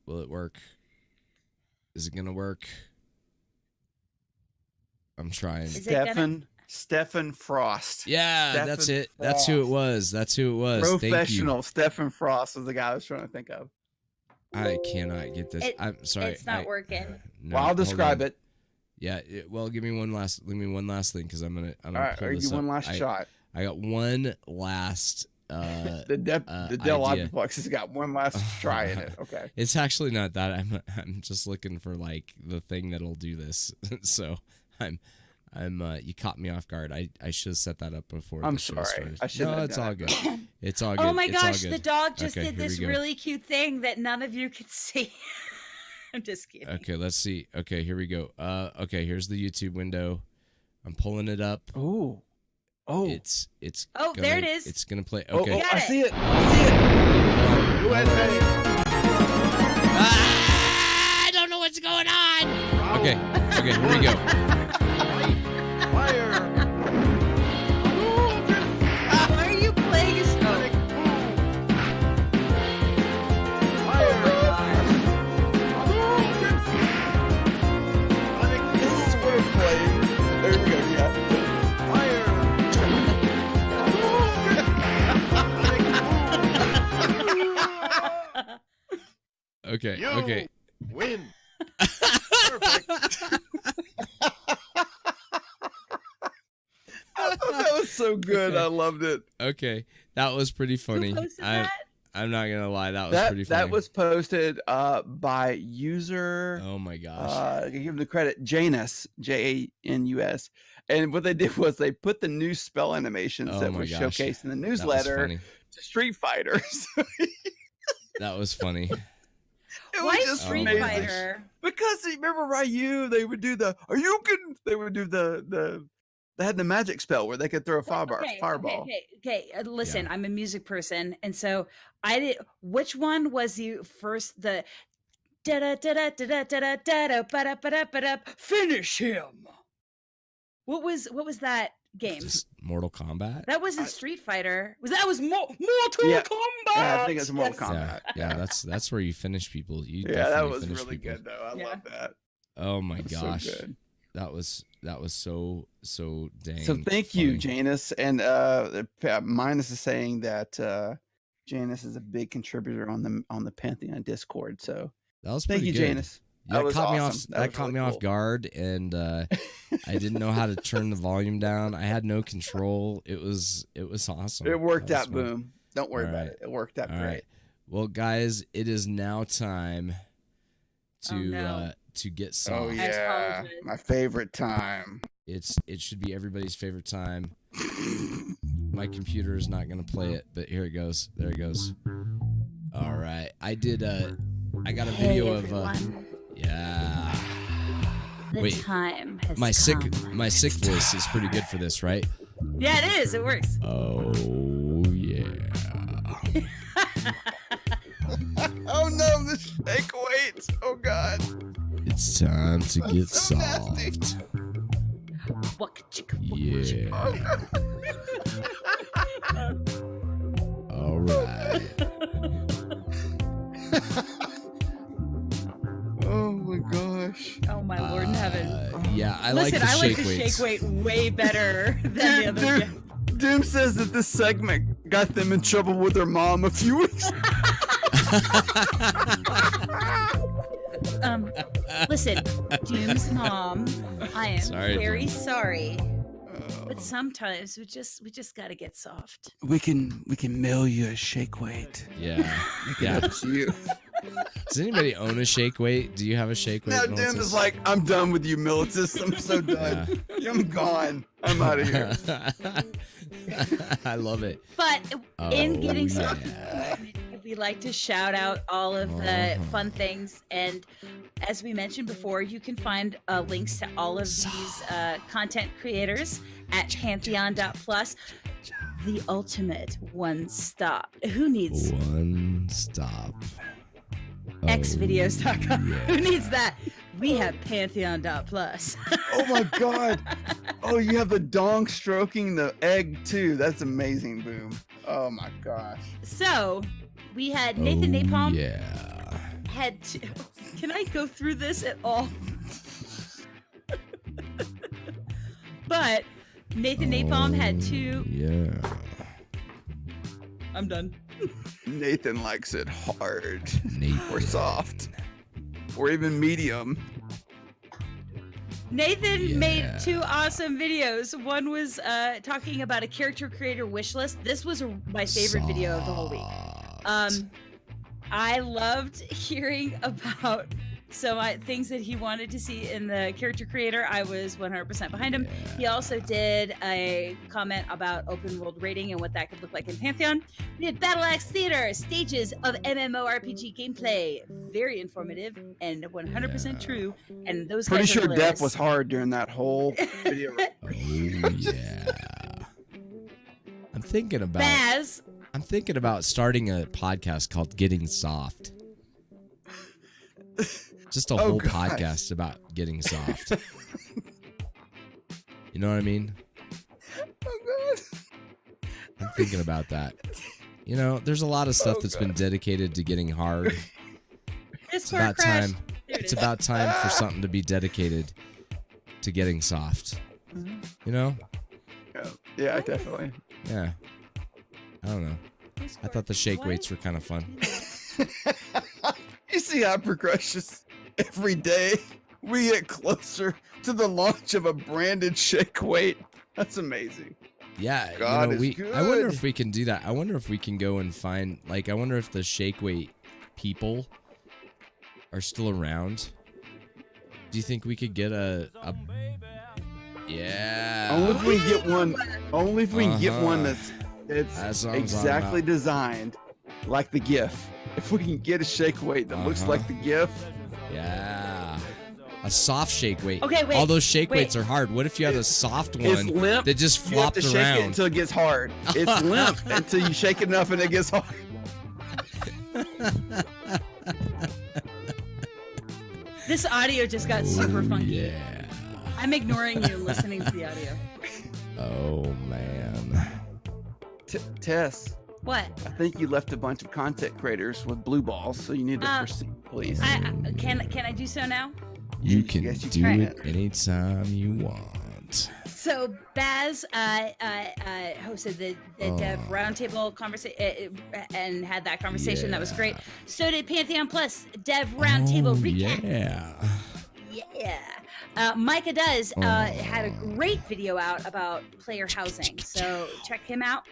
Will it work? Is it gonna work? I'm trying. Stephen Frost. Yeah, that's it. Frost. That's who it was. Professional Stephen Frost was the guy I was trying to think of. I cannot get this. I'm sorry. It's not working. No, well, I'll describe it. Yeah. Well, give me one last thing because I'm gonna All right, pull or this you one up. last shot. I got one last. The Dell idea. Optiplex has got one last try in it. Okay. It's actually not that. I'm just looking for like the thing that'll do this. So I'm you caught me off guard. I should have set that up before. I'm the show sorry. started. I shouldn't No, have it's done all it. good. It's all good. Oh my It's all gosh, good. the dog just Okay, did here this we go. really cute thing that none of you could see. I'm just kidding. Okay, let's see. Okay, here we go. Okay, here's the YouTube window. I'm pulling it up. Oh. Oh. It's Oh, there it is. It's gonna play. Oh, Okay. oh, Got I it. see it. I see it. Go ahead, Betty. I don't know what's going on. Okay, here we go. Fire. Why are you playing a song? I think this is where it's playing. There we go. Yeah. Okay. You Okay. win. Perfect. I thought that was so good. Okay. I loved it. Okay. That was pretty funny. Who posted that? I'm not gonna lie. That was pretty funny. That was posted by user. Oh my gosh. I give them the credit, Janus, Janus. And what they did was they put the new spell animations Oh that my were gosh. showcased in the That was newsletter funny. to Street Fighters. That was funny. It Why was just Street my amazing. gosh. Fighter? Because remember Ryu, they would do the they would do the they had the magic spell where they could throw a fireball. Okay. Listen, Yeah. I'm a music person, and so I did. Which one was you first? The da da da da da da da da da da da da. Finish him. What was that game? Just Mortal Kombat. That wasn't Street Fighter. Was Mortal Yeah. Kombat? Yeah, I think it's Mortal Yes. Kombat. Yeah. That's where you finish people. You Yeah, that definitely was finish really people. good though. I Yeah. love that. Oh my That was gosh. so good. That was so dang. So thank you, funny. Janus. And Minus is saying that Janus is a big contributor on the Pantheon Discord. So That was thank pretty you, good. Janus. That was caught me off. awesome. That was caught really me off cool. guard, and I didn't know how to turn the volume down. I had no control. It was awesome. It worked That was out, fun. boom. Don't worry All about right. it. It worked out All great. right. Well, guys, it is now time to Oh, no. to get Oh soft. I yeah, apologize. my favorite time. It should be everybody's favorite time. My computer is not gonna play it, but here it goes. There it goes. All right, I got a video of yeah. The Wait, time has my sick come. voice is pretty good for this, right? Yeah, it is. It works. Oh yeah. Oh no, the shake weights. Oh god. It's time to get so nasty. soft. Waka chicka, waka Yeah. All right. Oh my gosh. Oh my Lord in heaven. Yeah, I Listen, like I the like shake the weights. shake weight way better than the other. Dude, Doom says that this segment got them in trouble with their mom a few weeks ago. Listen, Doom's mom, I am Sorry, very Doom. sorry, but sometimes we just gotta get soft. We can mail you a shake weight. Yeah. Yeah. To you. Does anybody own a shake weight? Do you have a shake weight? Now Doom Militus? is like, I'm done with you, Militus. I'm so done. I'm gone. I'm out of here. I love it. But in Oh, getting soft, yeah. we like to shout out all of the fun things. And as we mentioned before, you can find links to all of these content creators at pantheon.plus. The ultimate one stop. Who needs One stop. xvideos.com? yeah. Who needs that? We have pantheon.plus. Oh my god. Oh, you have the dong stroking the egg too. That's amazing, Boom. Oh my gosh. So we had Nathan Oh, Napalm Yeah. had to, can I go through this at all? But Nathan Napalm had two. Yeah. I'm done. Nathan likes it hard. Nathan. Or soft. Or even medium. Nathan made 2 awesome videos. One was talking about a character creator wish list. This was my favorite video of the whole week. I loved hearing about some things that he wanted to see in the character creator. I was 100% behind him. He also did a comment about open world rating and what that could look like in Pantheon. We had Battle Axe Theater, stages of MMORPG gameplay. Very informative and 100% true. And those Pretty guys are sure hilarious. death was hard during that whole video. Oh yeah. I'm thinking about starting a podcast called Getting Soft. Just a whole podcast about getting soft. You know what I mean? Oh god. I'm thinking about that. You know, there's a lot of stuff that's been dedicated to getting hard. It's about time. It's about time for something to be dedicated to getting soft. You know? Yeah, definitely. Yeah. I don't know. I thought the shake weights were kind of fun. You see how progresses every day. We get closer to the launch of a branded shake weight. That's amazing. Yeah, God you know, is good. I wonder if we can do that. I wonder if we can go and find, like, I wonder if the shake weight people are still around. Do you think we could get a yeah. Only if we can get one. Only if we can get one that's what I'm exactly talking designed like the GIF. If we can get a shake weight that looks like the GIF. Yeah. A soft shake weight. Okay, wait. All those shake weights are hard. What if you had a soft It's one limp. that just You have flopped to shake around? it until it gets hard. It's limp until you shake it enough and it gets hard. This audio just got super funky. Yeah. I'm ignoring you and listening to the audio. Oh man. Tess. What? I think you left a bunch of content creators with blue balls, so you need to proceed, please. Can I do so now? You can Yes, you do can. it anytime you want. So Baz hosted the Dev Roundtable conversation and had that conversation. That was great. So did Pantheon Plus Dev Roundtable recap. Yeah. Micah does had a great video out about player housing, so check him out.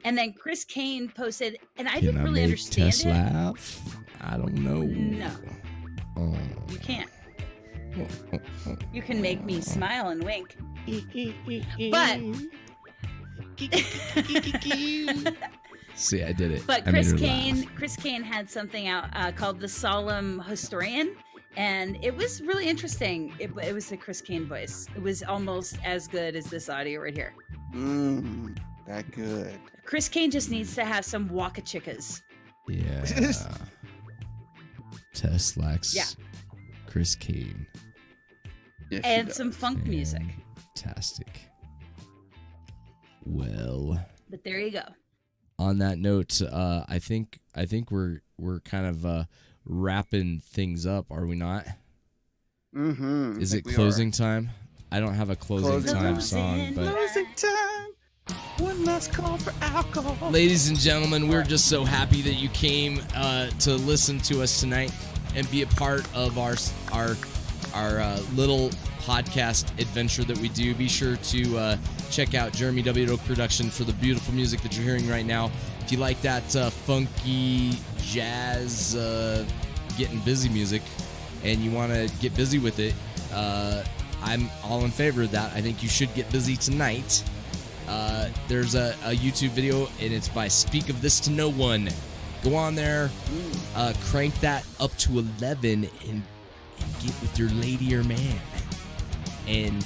And then Chris Kane posted, and I didn't really understand Tess it. laugh? I don't know. No, Oh. you can't. You can make me smile and wink. But See, I did it. But I made her laugh. Chris Kane had something out called The Solemn Historian, and it was really interesting. It was the Chris Kane voice. It was almost as good as this audio right here. That good. Chris Kane just needs to have some waka chickas. Yeah. Tess likes Yeah. Chris Kane. Yes, And some funk music. Fantastic. Well, But there you go. on that note, I think we're kind of wrapping things up, are we not? Mm-hmm. Is it closing time? I don't have a closing time song, but Closing time. One last call for alcohol. ladies and gentlemen, we're just so happy that you came to listen to us tonight and be a part of our little podcast adventure that we do. Be sure to check out Jeremy W. Oak Production for the beautiful music that you're hearing right now. If you like that funky jazz, getting busy music, and you want to get busy with it, I'm all in favor of that. I think you should get busy tonight. There's a YouTube video, and it's by Speak of This to No One. Go on there, crank that up to 11, and get with your lady or man, and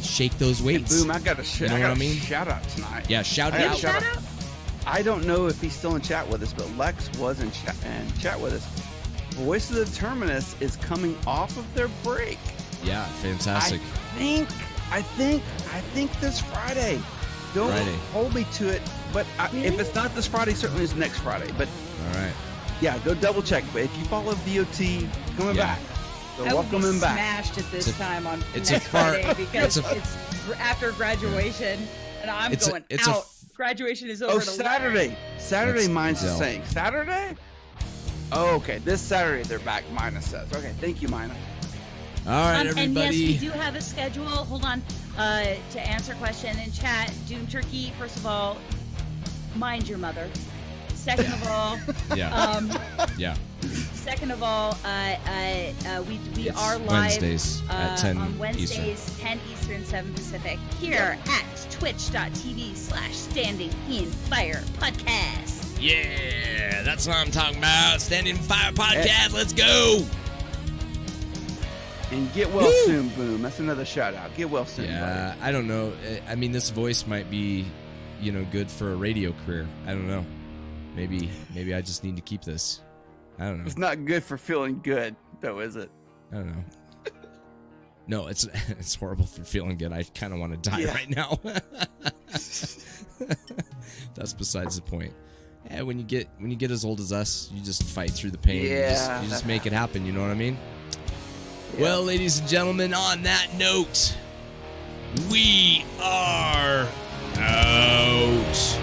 shake those weights. Boom! I got a shout out tonight. Yeah, shout it out. Shout out. I don't know if he's still in chat with us, but Lex was in chat with us. Voice of the Terminus is coming off of their break. Yeah, fantastic. I think this Friday. Don't hold me to it, but if it's not this Friday, certainly it's next Friday. But all right, yeah, go double check. But if you follow VOT, coming back, so I welcome would be him back. smashed at this time on it's next a far- Friday because it's a- it's after graduation, and I'm going out. Graduation is over. Oh, to Saturday. Saturday, That's mine's the Zell. same. Saturday? Oh, okay. This Saturday, they're back, Mina says. Okay, thank you, Mina. All right, everybody. And yes, we do have a schedule. Hold on. To answer a question in chat, Doom Turkey, first of all, mind your mother. Second of all, Second of all, we are live Wednesdays at 10 on Wednesdays, Eastern. 10 Eastern, 7 Pacific, here at twitch.tv/Standing in Fire Podcast. Yeah, that's what I'm talking about. Standing in Fire Podcast. Let's go. And get well soon, Boom. That's another shout out. Get well soon. Yeah, buddy. I don't know. I mean, this voice might be, good for a radio career. I don't know. Maybe I just need to keep this. I don't know. It's not good for feeling good, though, is it? I don't know. No, it's horrible for feeling good. I kind of want to die right now. That's besides the point. Yeah, when you get as old as us, you just fight through the pain. Yeah. You just make it happen. You know what I mean? Yeah. Well, ladies and gentlemen, on that note, we are out.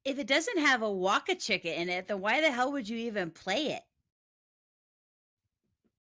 If it doesn't have a Waka Chicka in it, then why the hell would you even play it?